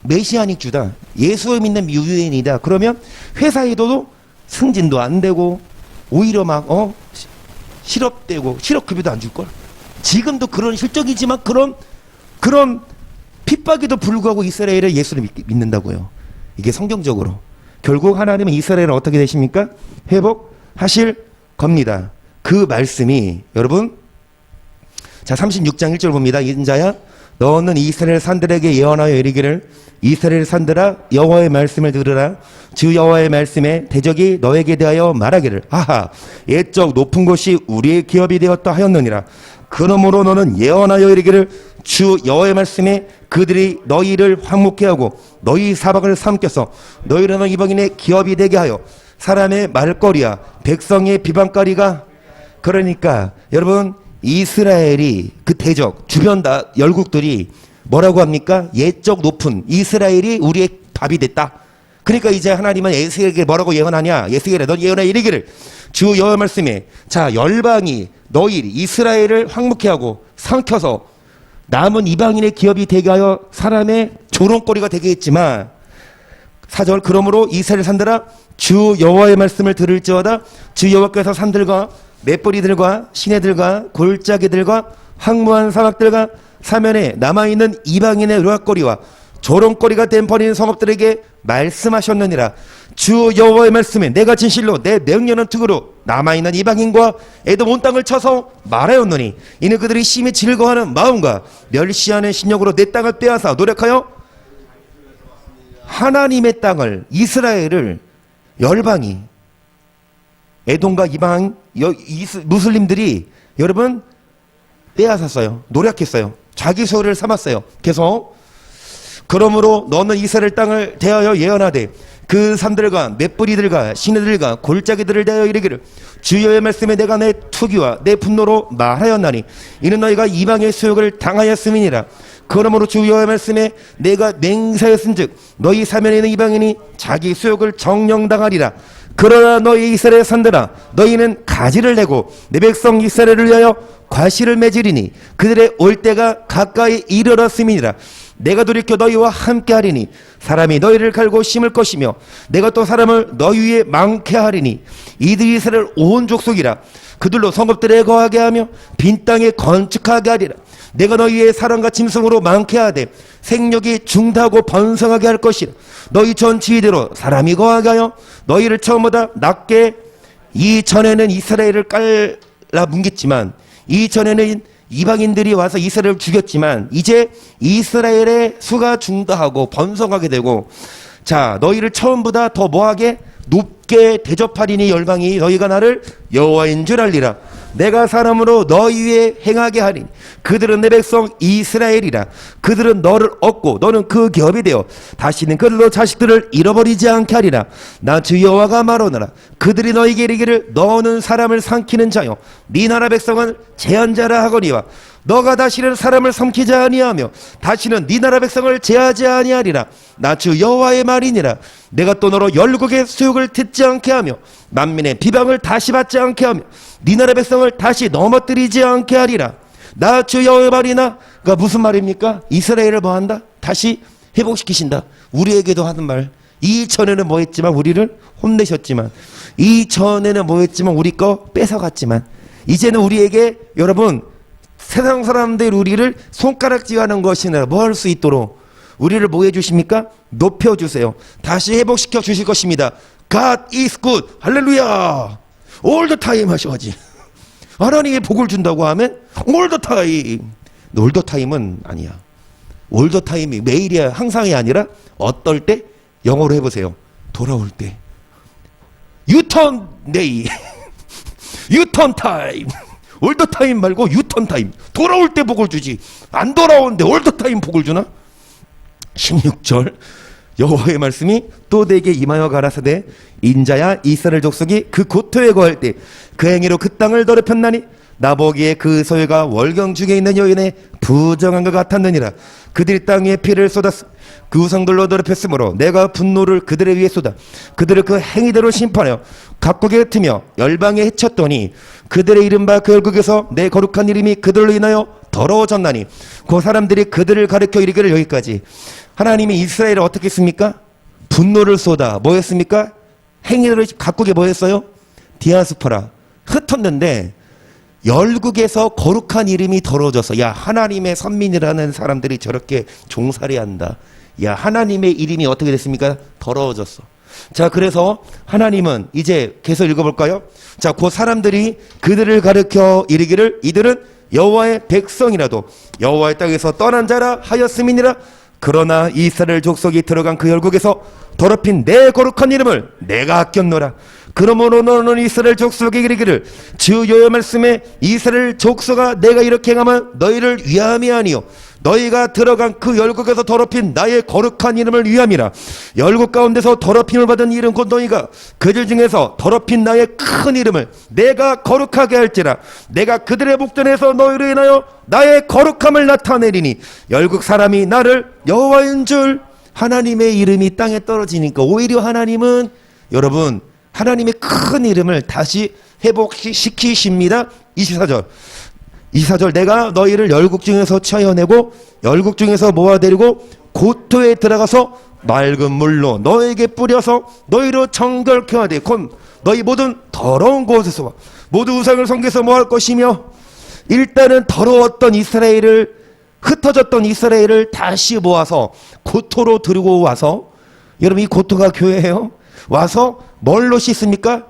메시아닉 주다. 예수 믿는 유대인이다. 그러면 회사에도 승진도 안 되고 오히려 막 실업되고 실업급여도 안 줄걸. 지금도 그런 실적이지만 그런 핍박에도 불구하고 이스라엘은 예수를 믿는다고요. 이게 성경적으로. 결국 하나님은 이스라엘을 어떻게 되십니까? 회복하실 겁니다. 그 말씀이 여러분, 자 36장 1절 봅니다. 인자야 너는 이스라엘 산들에게 예언하여 이르기를 이스라엘 산들아 여호와의 말씀을 들으라. 주 여호와의 말씀에 대적이 너에게 대하여 말하기를 하하 옛적 높은 곳이 우리의 기업이 되었다 하였느니라. 그러므로 너는 예언하여 이르기를 주 여호와의 말씀에 그들이 너희를 황무케 하고 너희 사박을 삼켜서 너희는 이방인의 기업이 되게 하여 사람의 말거리야 백성의 비방거리가. 그러니까 여러분 이스라엘이 그 대적 주변 열국들이 뭐라고 합니까? 옛적 높은 이스라엘이 우리의 밥이 됐다. 그러니까 이제 하나님은 에스겔에게 뭐라고 예언하냐? 에스겔에 넌 예언해 이르기를 주 여호와의 말씀에 자 열방이 너희 이스라엘을 황무케 하고 삼켜서 남은 이방인의 기업이 되게 하여 사람의 조롱거리가 되게 했지만 4절 그러므로 이스라엘 산들아 주 여호와의 말씀을 들을지어다 주 여호와께서 산들과 맷뿌리들과 시내들과 골짜기들과 황무한 사막들과 사면에 남아있는 이방인의 루악거리와 조롱거리가 된 버린 성읍들에게 말씀하셨느니라. 주 여호와의 말씀에 내가 진실로 내 명령은 특으로 남아있는 이방인과 에돔 온 땅을 쳐서 말하였노니 이는 그들이 심히 즐거워하는 마음과 멸시하는 신욕으로 내 땅을 빼앗아 노력하여 하나님의 땅을 이스라엘을 열방이 에돔과 이방 무슬림들이 여러분 빼앗았어요. 노력했어요. 자기 소유를 삼았어요. 계속 그러므로 너는 이스라엘 땅을 대하여 예언하되 그 산들과 맷뿌리들과 시내들과 골짜기들을 대하여 이르기를 주여의 말씀에 내가 내 투기와 내 분노로 말하였나니 이는 너희가 이방의 수욕을 당하였음이니라. 그러므로 주여의 말씀에 내가 맹세하였은즉 너희 사면에 있는 이방인이 자기 수욕을 정령당하리라. 그러나 너희 이스라엘 산들아 너희는 가지를 내고 내 백성 이스라엘을 위하여 과실을 맺으리니 그들의 올 때가 가까이 이르렀음이니라. 내가 돌이켜 너희와 함께하리니 사람이 너희를 갈고 심을 것이며 내가 또 사람을 너희 위에 많게 하리니 이들이 이스라엘 온 족속이라. 그들로 성읍들에 거하게 하며 빈 땅에 건축하게 하리라. 내가 너희의 사람과 짐승으로 많게 하되 생육이 중다하고 번성하게 할 것이라. 너희 전 지위대로 사람이 거하게 하여 너희를 처음보다 낮게. 이전에는 이스라엘을 깔라 뭉갰지만 이전에는 이방인들이 와서 이스라엘을 죽였지만 이제 이스라엘의 수가 중다하고 번성하게 되고 자 너희를 처음보다 더 뭐하게 높게 대접하리니 열방이 너희가 나를 여호와인 줄 알리라. 내가 사람으로 너희 위에 행하게 하리니 그들은 내 백성 이스라엘이라. 그들은 너를 얻고 너는 그 기업이 되어 다시는 그들로 자식들을 잃어버리지 않게 하리라. 나 주 여호와가 말하노라. 그들이 너희에게 이르기를 너는 사람을 삼키는 자요 네 나라 백성은 제한자라 하거니와 너가 다시는 사람을 삼키지 아니하며 다시는 네 나라 백성을 제하지 아니하리라. 나 주 여호와의 말이니라. 내가 또 너로 열국의 수욕을 듣지 않게 하며 만민의 비방을 다시 받지 않게 하며 네 나라 백성을 다시 넘어뜨리지 않게 하리라. 나 주 여호와의 말이나. 그러니까 무슨 말입니까? 이스라엘을 뭐 한다? 다시 회복시키신다. 우리에게도 하는 말. 이전에는 뭐 했지만 우리를 혼내셨지만 이전에는 뭐 했지만 우리 거 뺏어갔지만 이제는 우리에게 여러분 세상 사람들 우리를 손가락질하는 것이나 뭐 할 수 있도록 우리를 뭐 해주십니까? 높여주세요. 다시 회복시켜 주실 것입니다. God is good. 할렐루야. All the time 하셔야지. 하나님의 복을 준다고 하면 all the time. all the time은 아니야. all the time이 매일이야 항상이 아니라 어떨 때? 영어로 해보세요. 돌아올 때. U-turn day. U-turn time. all the time 말고 U-turn time. 돌아올 때 복을 주지. 안 돌아오는데 all the time 복을 주나? 16절 여호와의 말씀이 또 내게 임하여 가라사대 인자야 이스라엘 족속이 그 고토에 거할 때 그 행위로 그 땅을 더럽혔나니 나보기에 그 소유가 월경 중에 있는 여인의 부정한 것 같았느니라. 그들이 땅 위에 피를 쏟았으 그 우상들로 더럽혔으므로 내가 분노를 그들의 위에 쏟아 그들을 그 행위대로 심판하여 각국에 흩으며 열방에 해쳤더니 그들의 이른바 그 열국에서 내 거룩한 이름이 그들로 인하여 더러워졌나니 그 사람들이 그들을 가르쳐 이르기를. 여기까지 하나님이 이스라엘을 어떻게 했습니까? 분노를 쏟아 뭐 했습니까? 행위대로 각국에 뭐 했어요? 디아스포라 흩었는데 열국에서 거룩한 이름이 더러워져서 야 하나님의 선민이라는 사람들이 저렇게 종살이 한다. 야 하나님의 이름이 어떻게 됐습니까? 더러워졌어. 자, 그래서 하나님은 이제 계속 읽어볼까요? 자, 그 사람들이 그들을 가르쳐 이르기를 이들은 여호와의 백성이라도 여호와의 땅에서 떠난 자라 하였음이니라. 그러나 이스라엘 족속이 들어간 그 열국에서 더럽힌 내 거룩한 이름을 내가 아꼈노라. 그러므로 너는 이스라엘 족속에게 이르기를 주 여호와의 말씀에 이스라엘 족속아 내가 이렇게 행하면 너희를 위함이 아니요 너희가 들어간 그 열국에서 더럽힌 나의 거룩한 이름을 위함이라. 열국 가운데서 더럽힘을 받은 이름 곧 너희가 그들 중에서 더럽힌 나의 큰 이름을 내가 거룩하게 할지라. 내가 그들의 목전에서 너희로 인하여 나의 거룩함을 나타내리니 열국 사람이 나를 여호와인 줄. 하나님의 이름이 땅에 떨어지니까 오히려 하나님은 여러분 하나님의 큰 이름을 다시 회복시키십니다. 24절 내가 너희를 열국 중에서 쳐여내고 열국 중에서 모아내리고 고토에 들어가서 맑은 물로 너에게 뿌려서 너희로 정결케 하되 곧 너희 모든 더러운 곳에서 모두 우상을 섬겨서 뭐 할 것이며. 일단은 더러웠던 이스라엘을 흩어졌던 이스라엘을 다시 모아서 고토로 들고 와서 여러분 이 고토가 교회예요. 와서 뭘로 씻습니까?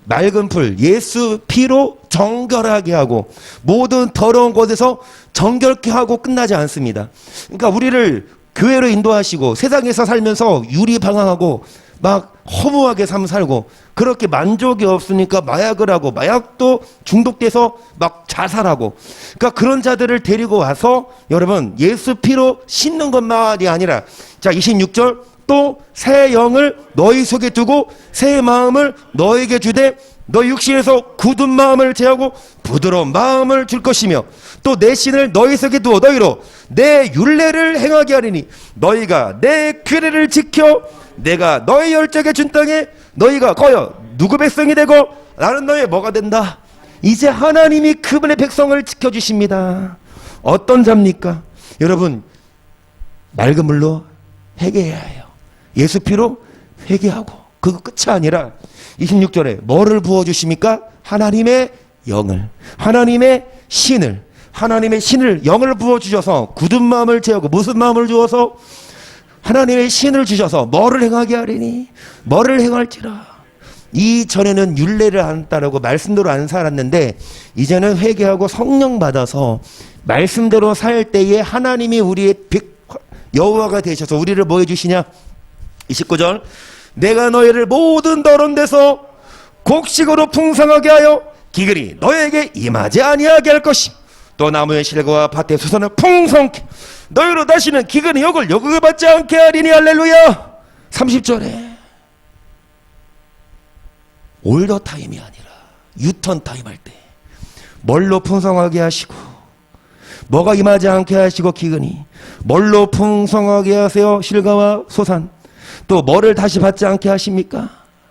맑은 풀 예수 피로 정결하게 하고 모든 더러운 곳에서 정결케 하고 끝나지 않습니다. 그러니까 우리를 교회로 인도하시고 세상에서 살면서 유리방황하고 막 허무하게 삶 살고 그렇게 만족이 없으니까 마약을 하고 마약도 중독돼서 막 자살하고 그러니까 그런 자들을 데리고 와서 여러분 예수 피로 씻는 것만이 아니라 자 26절 또 새 영을 너희 속에 두고 새 마음을 너에게 주되 너 육신에서 굳은 마음을 제하고 부드러운 마음을 줄 것이며 또 내 신을 너희 속에 두어 너희로 내 율례를 행하게 하리니 너희가 내 규례를 지켜 내가 너희 열적에 준 땅에 너희가 거여 누구 백성이 되고 나는 너의 뭐가 된다. 이제 하나님이 그분의 백성을 지켜주십니다. 어떤 자입니까? 여러분 맑은 물로 회개해야 해요. 예수 피로 회개하고 그거 끝이 아니라 26절에 뭐를 부어주십니까? 하나님의 영을 하나님의 신을 영을 부어주셔서 굳은 마음을 제하고 무슨 마음을 주어서 하나님의 신을 주셔서 뭐를 행하게 하리니 뭐를 행할지라. 이전에는 율례를 안 따르고 말씀대로 안 살았는데 이제는 회개하고 성령 받아서 말씀대로 살 때에 하나님이 우리의 여호와가 되셔서 우리를 뭐 해주시냐. 29절 내가 너희를 모든 더러운 데서 곡식으로 풍성하게 하여 기근이 너희에게 임하지 아니하게 할 것이 또 나무의 실과와 밭의 수선을 풍성케 너희로 다시는 기근의 욕을 받지 않게 하리니 할렐루야. 30절에 올더 타임이 아니라 유턴 타임 할 때 뭘로 풍성하게 하시고 뭐가 임하지 않게 하시고 기근이 뭘로 풍성하게 하세요. 실과와 소산 또 뭐를 다시 받지 않게 하십니까?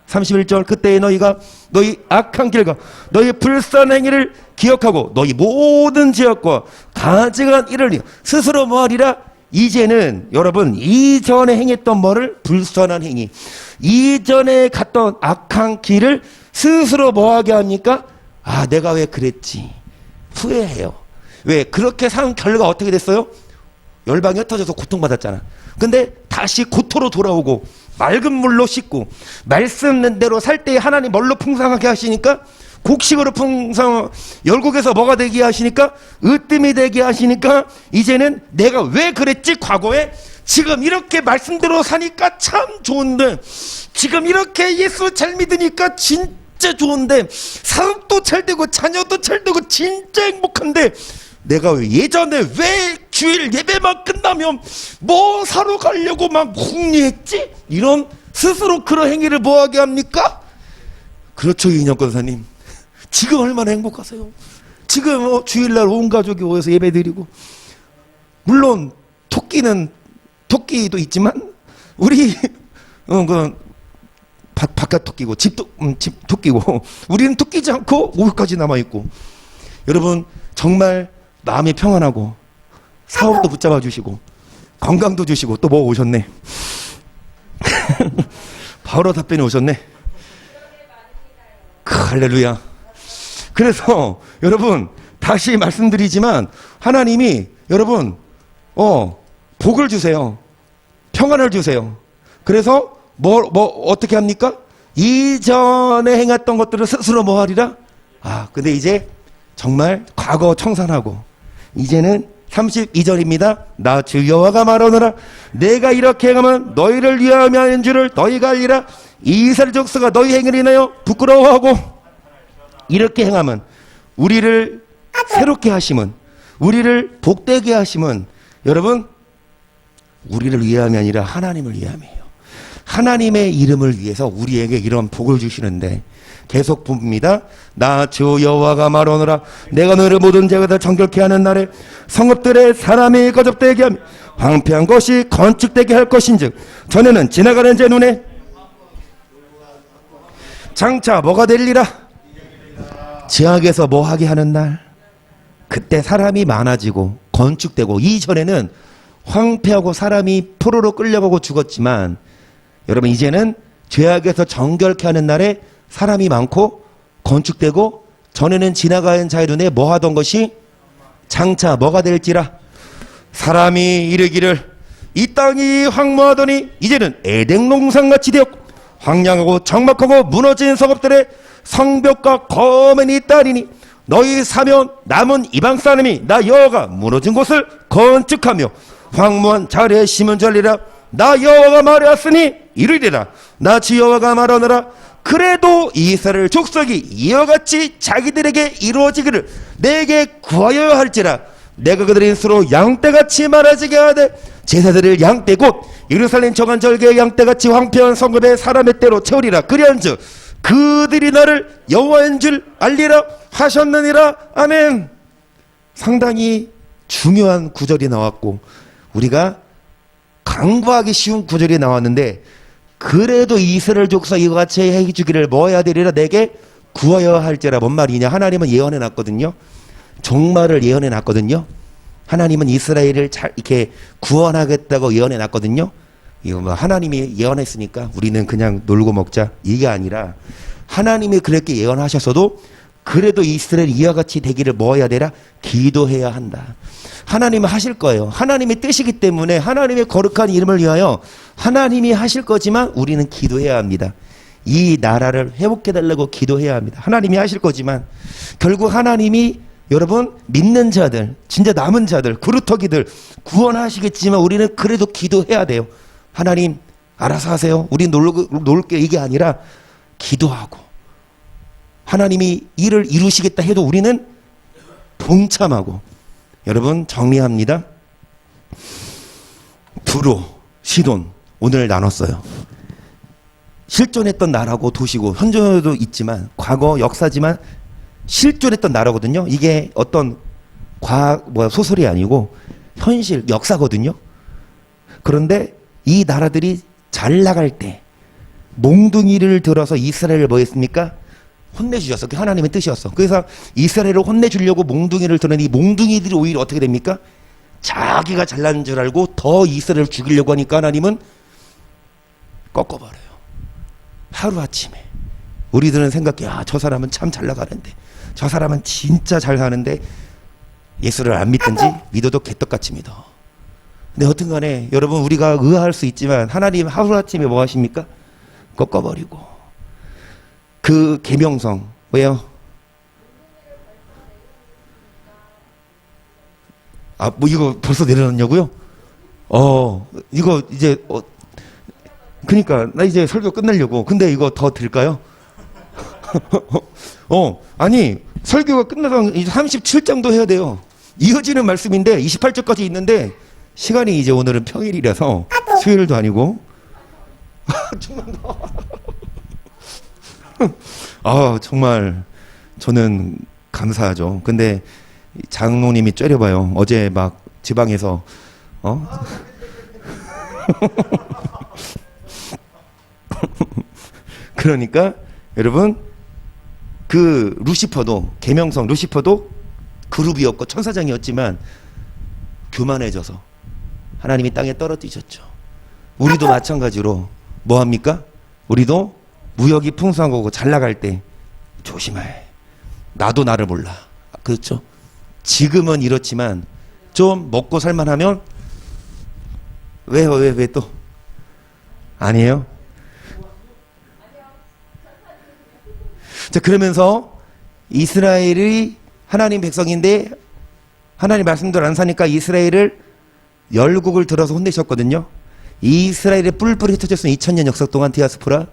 31절 그때에 너희가 너희 악한 길과 너희 불쌍한 행위를 기억하고 너희 모든 지역과 가증한 일을 스스로 뭐하리라. 이제는 여러분 이전에 행했던 뭐를 불선한 행위 이전에 갔던 악한 길을 스스로 뭐하게 합니까? 아 내가 왜 그랬지 후회해요. 왜 그렇게 산 결과 어떻게 됐어요? 열방이 흩어져서 고통받았잖아. 근데 다시 고토로 돌아오고 맑은 물로 씻고 말씀대로 살 때 하나님 뭘로 풍성하게 하시니까 곡식으로 풍성 열국에서 뭐가 되게 하시니까 으뜸이 되게 하시니까 이제는 내가 왜 그랬지 과거에 지금 이렇게 말씀대로 사니까 참 좋은데 지금 이렇게 예수 잘 믿으니까 진짜 좋은데 사업도 잘 되고 자녀도 잘 되고 진짜 행복한데 내가 왜 예전에 왜 주일 예배만 끝나면 뭐 사러 가려고 막 궁리했지? 이런 스스로 그런 행위를 뭐하게 합니까? 그렇죠 이인영 권사님. 지금 얼마나 행복하세요. 지금 주일날 온 가족이 모여서 예배 드리고 물론 토끼도 있지만 우리 바깥 토끼고 집 토끼고 우리는 토끼지 않고 목욕까지 남아있고 여러분 정말 마음이 평안하고 사업도 붙잡아 주시고 건강도 주시고 또 뭐 오셨네. 바로 답변이 오셨네. 할렐루야. 그래서 여러분 다시 말씀드리지만 하나님이 여러분 복을 주세요. 평안을 주세요. 그래서 어떻게 합니까? 이전에 행했던 것들을 스스로 뭐 하리라? 근데 이제 정말 과거 청산하고, 이제는 32절입니다. 나 주 여호와가 말하노라. 내가 이렇게 행하면 너희를 위하여 하는 줄을 너희가 알리라. 이스라엘 족속아 너희 행위를 인하여 부끄러워하고, 이렇게 행하면 우리를 새롭게 하심은, 우리를 복되게 하심은, 여러분, 우리를 위함이 아니라 하나님을 위함이에요. 하나님의 이름을 위해서 우리에게 이런 복을 주시는데, 계속 봅니다. 나 주 여호와가 말하노라. 내가 너희를 모든 죄가 정결케 하는 날에 성읍들의 사람이 거듭되게 하며 황폐한 것이 건축되게 할 것인즉 전에는 지나가는 제 눈에 장차 뭐가 되리라? 지하에서 뭐하게 하는 날, 그때 사람이 많아지고 건축되고, 이전에는 황폐하고 사람이 포로로 끌려가고 죽었지만, 여러분 이제는 죄악에서 정결케 하는 날에 사람이 많고 건축되고, 전에는 지나가는 자의 눈에 뭐 하던 것이 장차 뭐가 될지라. 사람이 이르기를 이 땅이 황무하더니 이제는 에덴 농산같이 되었고 황량하고 적막하고 무너진 성읍들의 성벽과 거맨이 있다리니 너희 사면 남은 이방 사람이 나 여호와가 무너진 곳을 건축하며 황무한 자리에 심은 전리라. 나 여호와가 말하였으니 이르리라. 나 주 여호와가 말하노라. 그래도 이스라엘 족속이 이와 같이 자기들에게 이루어지기를 내게 구하여 할지라. 내가 그들의 인수로 양떼같이 많아지게 하되 제사들을 양떼 곧 예루살렘 정한절개의 양떼같이 황폐한 성읍의 사람의 떼로 채우리라. 그리한즉 그들이 나를 여호와인 줄 알리라 하셨느니라. 아멘. 상당히 중요한 구절이 나왔고, 우리가 강구하기 쉬운 구절이 나왔는데, 그래도 이스라엘 족속 이와 같이 해주기를 뭐 해야 되리라. 내게 구하여 할지라. 뭔 말이냐? 하나님은 예언해 놨거든요. 종말을 예언해 놨거든요. 하나님은 이스라엘을 잘 이렇게 구원하겠다고 예언해 놨거든요. 이거 뭐 하나님이 예언했으니까 우리는 그냥 놀고 먹자, 이게 아니라, 하나님이 그렇게 예언하셨어도 그래도 이스라엘 이와 같이 되기를 뭐 해야 되라? 기도해야 한다. 하나님은 하실 거예요. 하나님의 뜻이기 때문에 하나님의 거룩한 이름을 위하여 하나님이 하실 거지만 우리는 기도해야 합니다. 이 나라를 회복해달라고 기도해야 합니다. 하나님이 하실 거지만 결국 하나님이, 여러분, 믿는 자들, 진짜 남은 자들, 그루터기들 구원하시겠지만 우리는 그래도 기도해야 돼요. 하나님 알아서 하세요, 우리 놀게, 이게 아니라 기도하고, 하나님이 일을 이루시겠다 해도 우리는 동참하고. 여러분 정리합니다. 두로, 시돈 오늘 나눴어요. 실존했던 나라고 도시고 현존에도 있지만 과거 역사지만 실존했던 나라거든요. 이게 어떤 소설이 아니고 현실 역사거든요. 그런데 이 나라들이 잘 나갈 때 몽둥이를 들어서 이스라엘을 뭐 했습니까? 혼내주셨어. 그게 하나님의 뜻이었어. 그래서 이스라엘을 혼내주려고 몽둥이를 드는 이 몽둥이들이 오히려 어떻게 됩니까? 자기가 잘난 줄 알고 더 이스라엘을 죽이려고 하니까 하나님은 꺾어버려요. 하루아침에. 우리들은 생각해, 저 사람은 참 잘 나가는데, 저 사람은 진짜 잘 사는데, 예수를 안 믿든지 믿어도 개떡같이 믿어. 근데 어떤 간에 여러분, 우리가 의아할 수 있지만 하나님 하루아침에 뭐 하십니까? 꺾어버리고. 그 계명성, 왜요? 뭐 이거 벌써 내려놨냐고요? 이거 이제 그러니까 나 이제 설교 끝내려고. 근데 이거 더 드릴까요? 아니 설교가 끝나서 이제 37장도 해야 돼요. 이어지는 말씀인데 28절까지 있는데 시간이 이제 오늘은 평일이라서 수요일도 아니고 좀만 더. 정말 저는 감사하죠. 근데 장로님이 째려봐요. 어제 막 지방에서 그러니까 여러분, 그 루시퍼도, 계명성 루시퍼도 그룹이었고 천사장이었지만 교만해져서 하나님이 땅에 떨어뜨리셨죠. 우리도 마찬가지로 뭐 합니까? 우리도 무역이 풍성한 거고 잘 나갈 때 조심해. 나도 나를 몰라. 그렇죠? 지금은 이렇지만 좀 먹고 살만하면 왜 또? 아니에요? 자, 그러면서 이스라엘이 하나님 백성인데 하나님 말씀대로 안 사니까 이스라엘을 열국을 들어서 혼내셨거든요. 이스라엘의 뿔뿔이 흩어졌으면 2000년 역사 동안 디아스포라.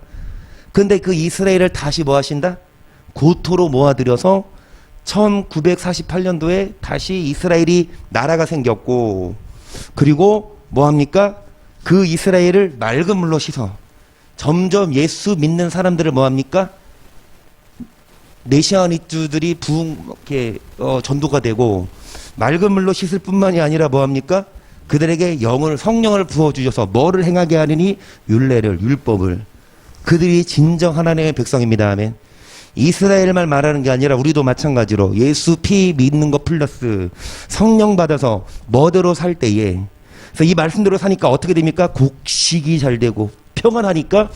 근데 그 이스라엘을 다시 뭐 하신다? 고토로 모아들여서 1948년도에 다시 이스라엘이 나라가 생겼고, 그리고 뭐 합니까? 그 이스라엘을 맑은 물로 씻어 점점 예수 믿는 사람들을 뭐 합니까? 메시아니주들이 이렇게 전도가 되고, 맑은 물로 씻을 뿐만이 아니라 뭐 합니까? 그들에게 성령을 부어주셔서 뭐를 행하게 하느니? 율례를, 율법을. 그들이 진정 하나님의 백성입니다. 아멘. 이스라엘만 말하는 게 아니라 우리도 마찬가지로 예수 피 믿는 것 플러스 성령 받아서 뭐대로 살 때에, 그래서 이 말씀대로 사니까 어떻게 됩니까? 곡식이 잘 되고 평안하니까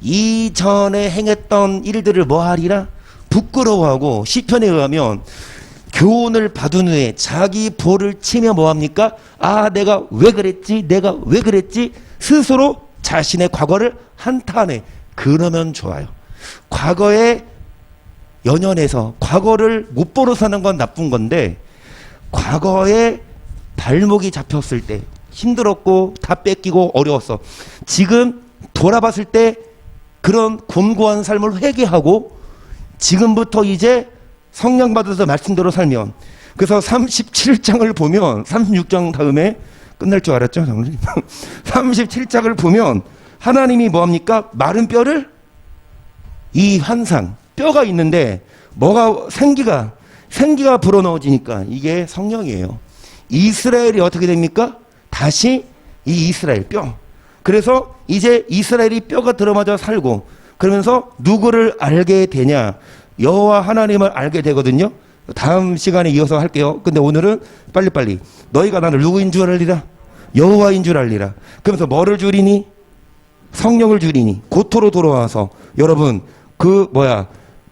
이전에 행했던 일들을 뭐 하리라? 부끄러워하고, 시편에 의하면 교훈을 받은 후에 자기 볼을 치며 뭐 합니까? 아, 내가 왜 그랬지? 내가 왜 그랬지? 스스로 자신의 과거를 한탄해. 그러면 좋아요. 과거에 연연해서 과거를 못 보러 사는 건 나쁜 건데, 과거에 발목이 잡혔을 때 힘들었고 다 뺏기고 어려웠어. 지금 돌아봤을 때 그런 곤고한 삶을 회개하고 지금부터 이제 성령 받아서 말씀대로 살면, 그래서 37장을 보면 36장 다음에 끝날 줄 알았죠? 37장을 보면 하나님이 뭐합니까? 마른 뼈를, 이 환상, 뼈가 있는데 뭐가 생기가 불어넣어지니까 이게 성령이에요. 이스라엘이 어떻게 됩니까? 다시 이 이스라엘 뼈. 그래서 이제 이스라엘이 뼈가 들어맞아 살고, 그러면서 누구를 알게 되냐? 여호와 하나님을 알게 되거든요. 다음 시간에 이어서 할게요. 근데 오늘은 빨리빨리 너희가 나를 누구인 줄 알리라? 여호와인 줄 알리라. 그러면서 뭐를 줄이니? 성령을 줄이니 고토로 돌아와서, 여러분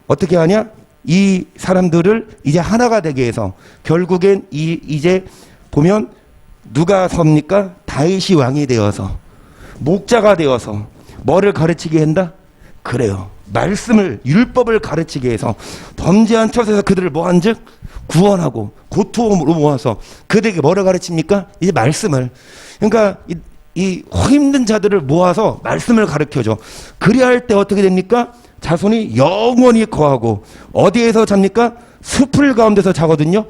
어떻게 하냐? 이 사람들을 이제 하나가 되게 해서 결국엔 이제 보면 누가 섭니까? 다윗이 왕이 되어서 목자가 되어서 뭐를 가르치게 한다? 그래요. 말씀을, 율법을 가르치게 해서 범죄한 탓에서 그들을 뭐한즉 구원하고 고통으로 모아서 그들에게 뭐를 가르칩니까? 이제 말씀을. 그러니까 이 힘든 자들을 모아서 말씀을 가르쳐줘. 그래야 할 때 어떻게 됩니까? 자손이 영원히 거하고, 어디에서 잡니까? 숲을 가운데서 자거든요.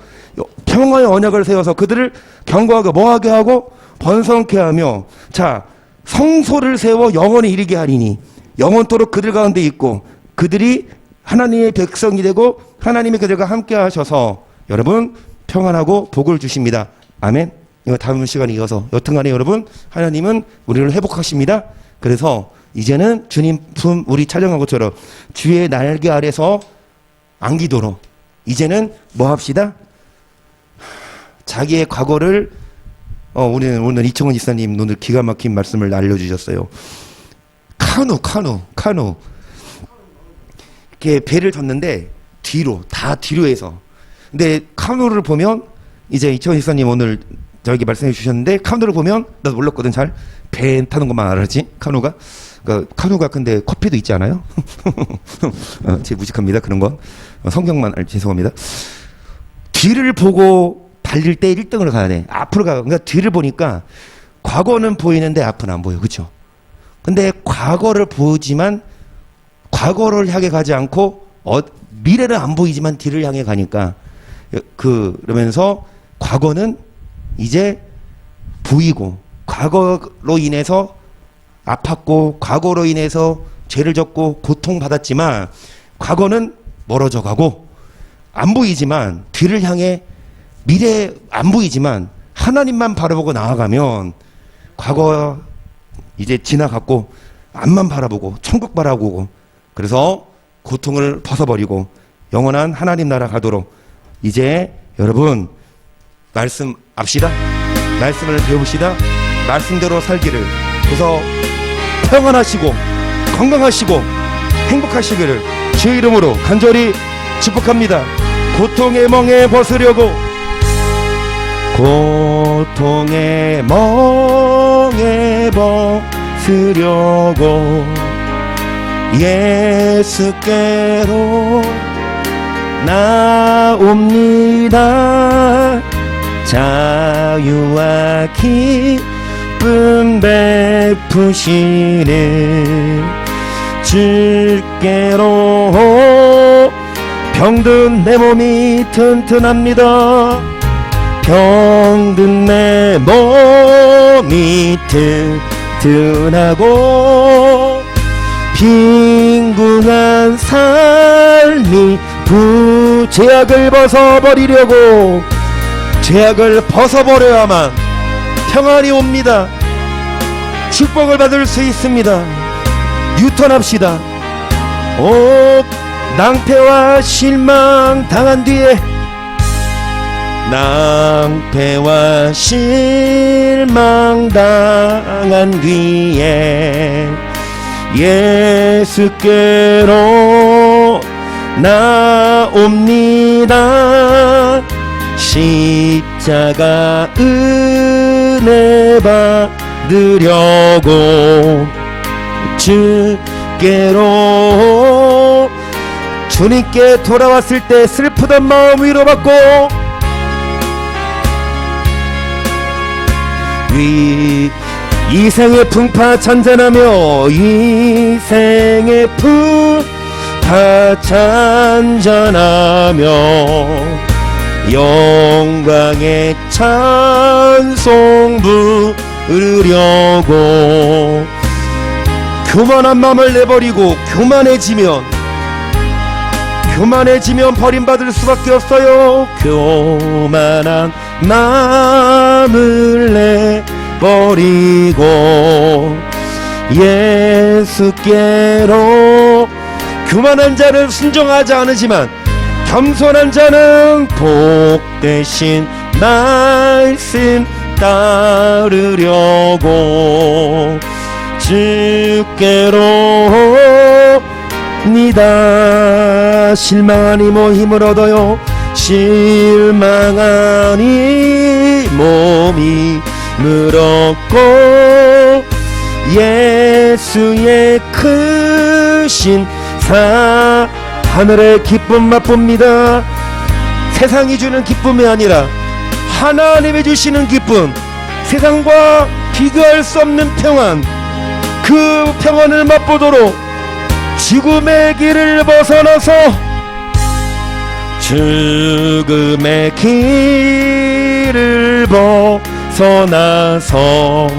평화의 언약을 세워서 그들을 견고하게 뭐하게 하고 번성케 하며, 자, 성소를 세워 영원히 이르게 하리니 영원토록 그들 가운데 있고, 그들이 하나님의 백성이 되고 하나님이 그들과 함께 하셔서 여러분 평안하고 복을 주십니다. 아멘. 이거 다음 시간에 이어서, 여튼간에 여러분 하나님은 우리를 회복하십니다. 그래서 이제는 주님 품, 우리 촬영한 것처럼 주의 날개 아래서 안기도록 이제는 뭐 합시다? 자기의 과거를 오늘 이청원 지사님 오늘 기가 막힌 말씀을 알려주셨어요. 카누 이렇게 배를 졌는데 다 뒤로 해서. 근데 카누를 보면, 이제 이청원 지사님 오늘 저에게 말씀해 주셨는데, 카누를 보면 나도 몰랐거든. 잘 배 타는 것만 알았지. 카누가 근데 커피도 있지 않아요? 제 무식합니다. 그런 거 성경만 죄송합니다. 뒤를 보고 달릴 때 1등으로 가야 돼. 앞으로 가. 그러니까 뒤를 보니까 과거는 보이는데 앞은 안 보여. 그렇죠? 근데 과거를 보지만 과거를 향해 가지 않고 미래는 안 보이지만 뒤를 향해 가니까, 그러면서 과거는 이제 보이고, 과거로 인해서 아팠고 과거로 인해서 죄를 졌고 고통받았지만 과거는 멀어져 가고, 안 보이지만 뒤를 향해, 미래 안 보이지만 하나님만 바라보고 나아가면 과거 이제 지나갔고 앞만 바라보고 천국 바라보고, 그래서 고통을 벗어버리고 영원한 하나님 나라 가도록 이제 여러분 말씀 압시다. 말씀을 배웁시다. 말씀대로 살기를. 그래서 평안하시고 건강하시고 행복하시기를 주의 이름으로 간절히 축복합니다. 고통의 멍에 벗으려고, 고통의 멍에 벗으려고 예수께로 나옵니다. 자유와 기쁨 베푸시는 주께로 병든 내 몸이 튼튼합니다. 병든 내 몸이 튼튼하고 빈궁한 삶이 죄악을 벗어버리려고 죄악을 벗어버려야만 평안이 옵니다. 축복을 받을 수 있습니다. 유턴합시다. 낭패와 실망 당한 뒤에 낭패와 실망 당한 뒤에 예수께로 나옵니다. 십자가 은혜 받으려고 주께로 주님께 돌아왔을 때 슬프던 마음 위로받고 이생의 풍파 잔잔하며 이생의 풍파 잔잔하며 영광의 찬송 부르려고 교만한 마음을 내버리고 교만해지면 버림받을 수밖에 없어요. 교만한 마음을 내버리고 예수께로 교만한 자는 순종하지 않으지만 겸손한 자는 복되신 말씀 따르려고 주께로 니다. 실망하니 뭐 힘을 얻어요. 실망하니 몸이 물었고 예수의 크신 하늘의 기쁨 맛봅니다. 세상이 주는 기쁨이 아니라 하나님이 주시는 기쁨, 세상과 비교할 수 없는 평안, 그 평안을 맛보도록 죽음의 길을 벗어나서 죽음의 길을 벗어나서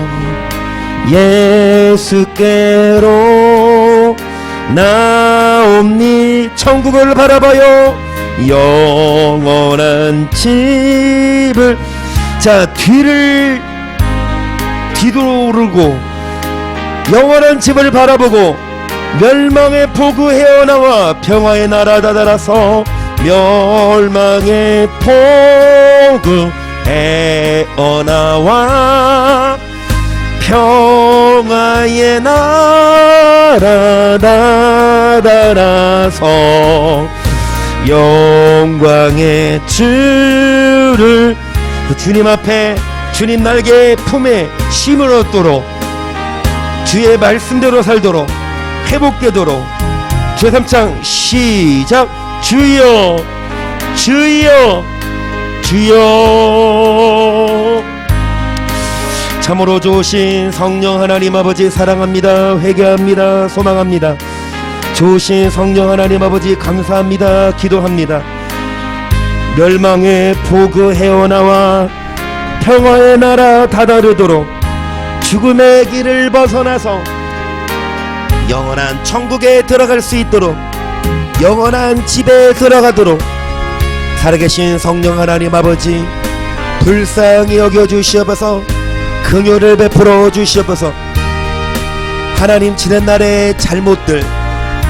예수께로 나옵니. 천국을 바라봐요. 영원한 집을 뒤돌고 영원한 집을 바라보고 멸망의 포구 헤어나와 평화의 나라 다다라서 멸망의 포구 헤어나와 평화의 나라 다다라서 영광의 주를 주님 앞에 주님 날개 품에 힘을 얻도록 주의 말씀대로 살도록 회복되도록 제3장 시작. 주여 주여 주여. 참으로 좋으신 성령 하나님 아버지 사랑합니다. 회개합니다. 소망합니다. 좋으신 성령 하나님 아버지 감사합니다. 기도합니다. 멸망의 포구 헤어나와 평화의 나라 다다르도록 죽음의 길을 벗어나서 영원한 천국에 들어갈 수 있도록 영원한 집에 들어가도록 살아계신 성령 하나님 아버지 불쌍히 여겨주시옵소서. 긍휼을 베풀어 주시옵소서. 하나님 지난날의 잘못들,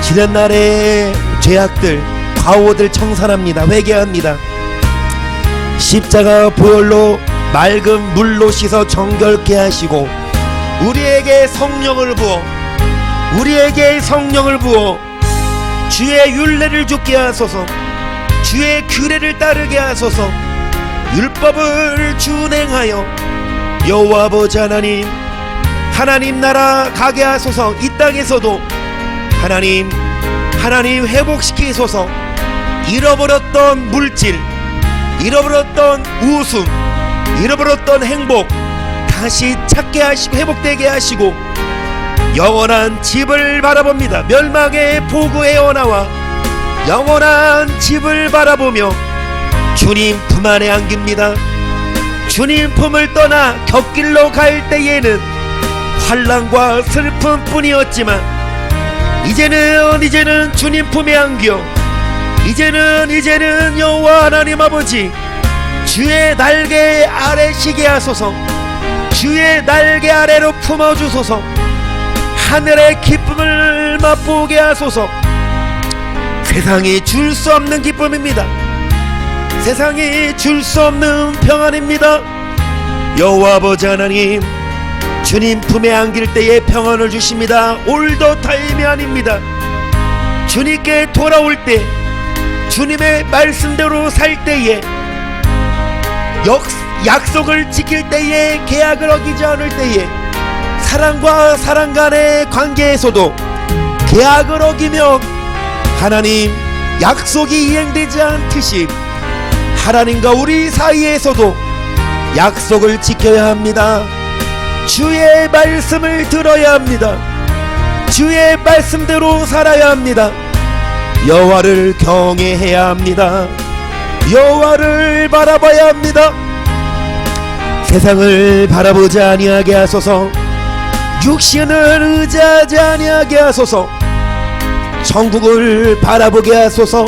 지난날의 죄악들, 과오들 청산합니다. 회개합니다. 십자가 보혈로 맑은 물로 씻어 정결케 하시고 우리에게 성령을 부어 주의 율례를 좇게 하소서. 주의 규례를 따르게 하소서. 율법을 준행하여 여호와 아버지 하나님 나라 가게 하소서. 이 땅에서도 하나님 회복시키소서. 잃어버렸던 물질, 잃어버렸던 웃음, 잃어버렸던 행복 다시 찾게 하시고 회복되게 하시고 영원한 집을 바라봅니다. 멸망의 포구에 나와 영원한 집을 바라보며 주님 품 안에 안깁니다. 주님 품을 떠나 곁길로 갈 때에는 환난과 슬픔뿐이었지만 이제는 주님 품에 안겨 이제는 여호와 하나님 아버지 주의 날개 아래 쉬게 하소서. 주의 날개 아래로 품어주소서. 하늘의 기쁨을 맛보게 하소서. 세상이 줄 수 없는 기쁨입니다. 세상이 줄 수 없는 평안입니다. 여호와 아버지 하나님, 주님 품에 안길 때에 평안을 주십니다. 올더 타임이 아닙니다. 주님께 돌아올 때, 주님의 말씀대로 살 때에, 약속을 지킬 때에, 계약을 어기지 않을 때에, 사랑과 사랑 간의 관계에서도 계약을 어기며 하나님 약속이 이행되지 않듯이 하나님과 우리 사이에서도 약속을 지켜야 합니다. 주의 말씀을 들어야 합니다. 주의 말씀대로 살아야 합니다. 여호와를 경외해야 합니다. 여호와를 바라봐야 합니다. 세상을 바라보지 아니하게 하소서. 육신을 의지하지 아니하게 하소서. 천국을 바라보게 하소서.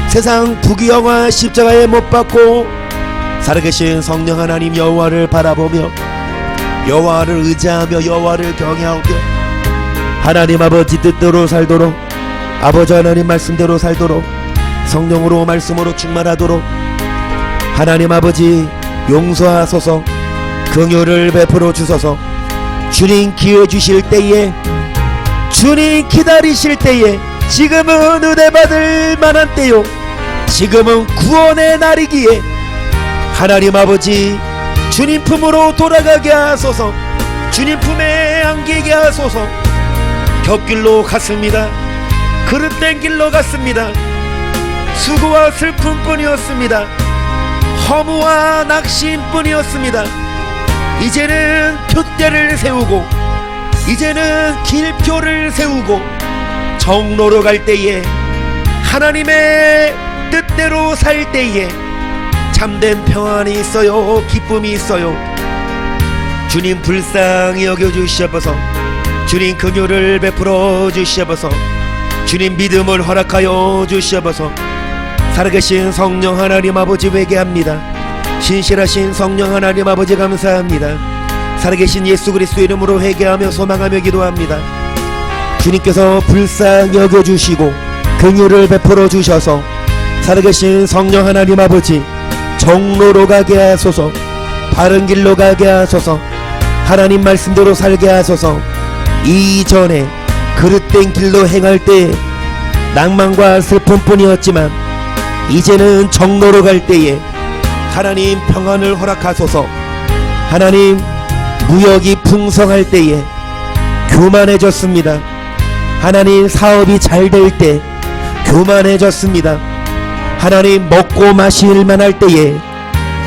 세상 부귀영화 십자가에 못 박고 살아계신 성령 하나님 여호와를 바라보며 여호와를 의지하며 여호와를 경외하며 하나님 아버지 뜻대로 살도록, 아버지 하나님 말씀대로 살도록, 성령으로 말씀으로 충만하도록 하나님 아버지 용서하소서. 긍휼을 베풀어 주소서. 주님 기회 주실 때에, 주님 기다리실 때에, 지금은 은혜 받을 만한 때요, 지금은 구원의 날이기에 하나님 아버지 주님 품으로 돌아가게 하소서. 주님 품에 안기게 하소서. 곁길로 갔습니다. 그릇된 길로 갔습니다. 수고와 슬픔뿐이었습니다. 허무와 낙심뿐이었습니다. 이제는 표대를 세우고 이제는 길표를 세우고 정로로 갈 때에, 하나님의 뜻대로 살 때에 참된 평안이 있어요. 기쁨이 있어요. 주님 불쌍히 여겨주시옵소서. 주님 긍휼을 베풀어 주시옵소서. 주님 믿음을 허락하여 주시옵소서. 살아계신 성령 하나님 아버지 회개합니다. 신실하신 성령 하나님 아버지 감사합니다. 살아계신 예수 그리스도 이름으로 회개하며 소망하며 기도합니다. 주님께서 불쌍히 여겨주시고 긍휼을 베풀어 주셔서 살아계신 성령 하나님 아버지 정로로 가게 하소서. 바른 길로 가게 하소서. 하나님 말씀대로 살게 하소서. 이전에 그릇된 길로 행할 때 낭만과 슬픔뿐이었지만 이제는 정로로 갈 때에 하나님 평안을 허락하소서. 하나님 무역이 풍성할 때에 교만해졌습니다. 하나님 사업이 잘 될 때 교만해졌습니다. 하나님 먹고 마실만 할 때에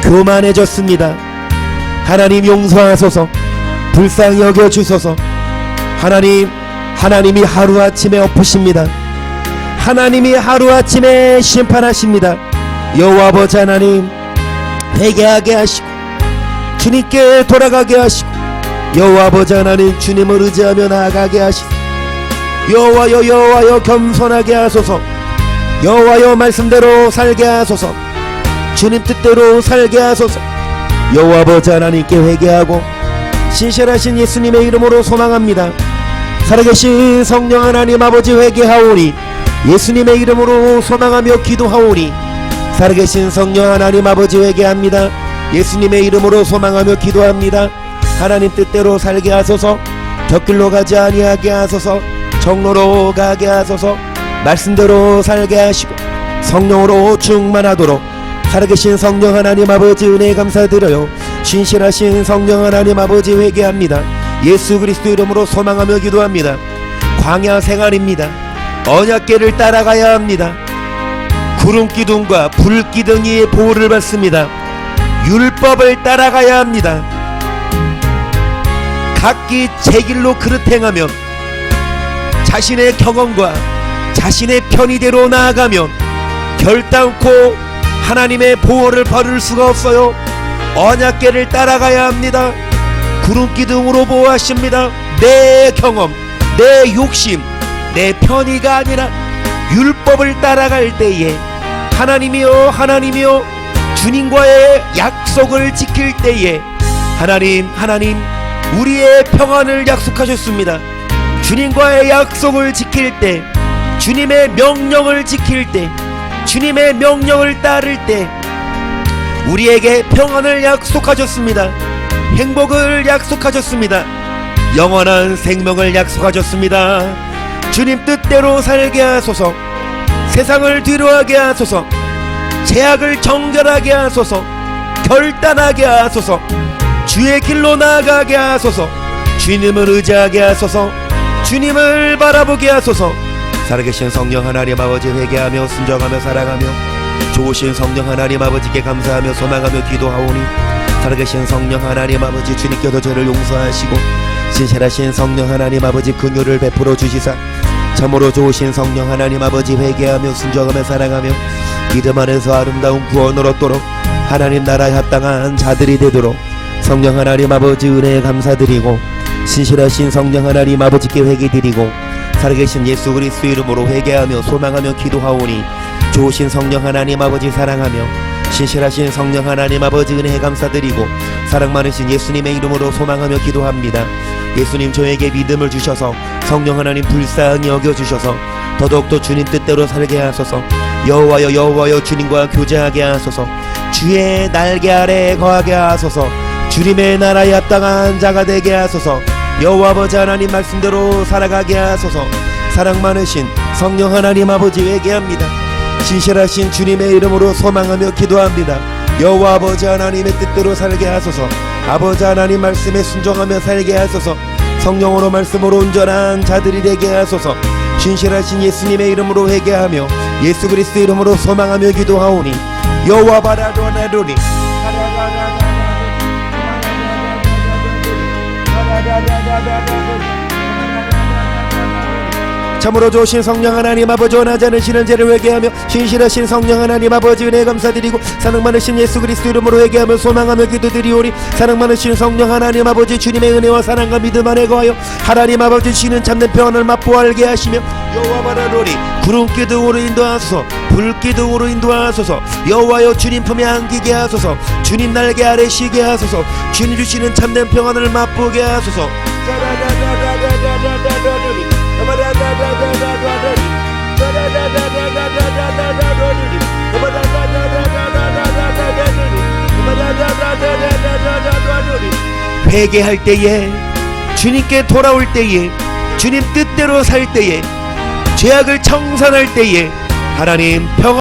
교만해졌습니다. 하나님 용서하소서. 불쌍히 여겨주소서. 하나님이 하루아침에 엎으십니다. 하나님이 하루아침에 심판하십니다. 여호와 아버지 하나님 회개하게 하시고 주님께 돌아가게 하시고 여호와 아버지 하나님 주님을 의지하며 나아가게 하시고 여호와여 겸손하게 하소서. 여호와여 말씀대로 살게 하소서. 주님 뜻대로 살게 하소서. 여호와 아버지 하나님께 회개하고 신실하신 예수님의 이름으로 소망합니다. 살아계신 성령 하나님 아버지 회개하오니 예수님의 이름으로 소망하며 기도하오니 살아계신 성령 하나님 아버지 회개합니다. 예수님의 이름으로 소망하며 기도합니다. 하나님 뜻대로 살게 하소서. 곁길로 가지 아니하게 하소서. 정로로 가게 하소서. 말씀대로 살게 하시고 성령으로 충만하도록 살아계신 성령 하나님 아버지 은혜 감사드려요. 신실하신 성령 하나님 아버지 회개합니다. 예수 그리스도 이름으로 소망하며 기도합니다. 광야 생활입니다. 언약궤를 따라가야 합니다. 구름 기둥과 불 기둥이 보호를 받습니다. 율법을 따라가야 합니다. 각기 제 길로 그릇 행하면 자신의 경험과 자신의 편의대로 나아가면 결단코 하나님의 보호를 받을 수가 없어요. 언약궤를 따라가야 합니다. 구름 기둥으로 보호하십니다. 내 경험, 내 욕심, 내 편의가 아니라 율법을 따라갈 때에 하나님이여 하나님이여 주님과의 약속을 지킬 때에 하나님 우리의 평안을 약속하셨습니다. 주님과의 약속을 지킬 때, 주님의 명령을 지킬 때, 주님의 명령을 따를 때 우리에게 평안을 약속하셨습니다. 행복을 약속하셨습니다. 영원한 생명을 약속하셨습니다. 주님 뜻대로 살게 하소서. 세상을 뒤로하게 하소서. 죄악을 정결하게 하소서. 결단하게 하소서. 주의 길로 나아가게 하소서. 주님을 의지하게 하소서. 주님을 바라보게 하소서. 살아계신 성령 하나님 아버지 회개하며 순종하며 살아가며 좋으신 성령 하나님 아버지께 감사하며 소망하며 기도하오니 살아계신 성령 하나님 아버지 주님께서 죄를 용서하시고 신실하신 성령 하나님 아버지 긍휼을 베풀어 주시사 참으로 좋으신 성령 하나님 아버지 회개하며 순종하며 살아가며 믿음 안에서 아름다운 구원을 얻도록 하나님 나라에 합당한 자들이 되도록 성령 하나님 아버지 은혜에 감사드리고 신실하신 성령 하나님 아버지께 회개드리고 살아계신 예수 그리스도 이름으로 회개하며 소망하며 기도하오니 좋으신 성령 하나님 아버지 사랑하며 신실하신 성령 하나님 아버지 은혜에 감사드리고 사랑 많으신 예수님의 이름으로 소망하며 기도합니다. 예수님 저에게 믿음을 주셔서 성령 하나님 불쌍히 여겨주셔서 더더욱더 주님 뜻대로 살게 하소서. 여호와여 여호와여 주님과 교제하게 하소서. 주의 날개 아래 거하게 하소서. 주님의 나라에 합당한 자가 되게 하소서. 여호와 아버지 하나님 말씀대로 살아가게 하소서. 사랑 많으신 성령 하나님 아버지 회개합니다. 신실하신 주님의 이름으로 소망하며 기도합니다. 여호와 아버지 하나님의 뜻대로 살게 하소서. 아버지 하나님 말씀에 순종하며 살게 하소서. 성령으로 말씀으로 온전한 자들이 되게 하소서. 신실하신 예수님의 이름으로 회개하며 예수 그리스도 이름으로 소망하며 기도하오니 여호와 바라도나도니 참으로 좋으신 성령 하나님 아버지 원하지 않으시는 죄를 회개하며 신실하신 성령 하나님 아버지 은혜에 감사드리고 사랑 많으신 예수 그리스도 이름으로 회개하며 소망하며 기도드리오니 사랑 많으신 성령 하나님 아버지 주님의 은혜와 사랑과 믿음 안에 거하여 하나님 아버지 주시는 참된 평안을 맛보아 알게 하시며 여호와 바라노니 구름 기둥으로 인도하소서. 불 기둥으로 인도하소서. 여호와여 주님 품에 안기게 하소서. 주님 날개 아래 쉬게 하소서. 주님 주시는 참된 평안을 맛보게 하소서. 회개할 때에 주님께 돌아올 때에 주님 뜻대로 살 때에 죄악을 청산할 때에 하나님 평안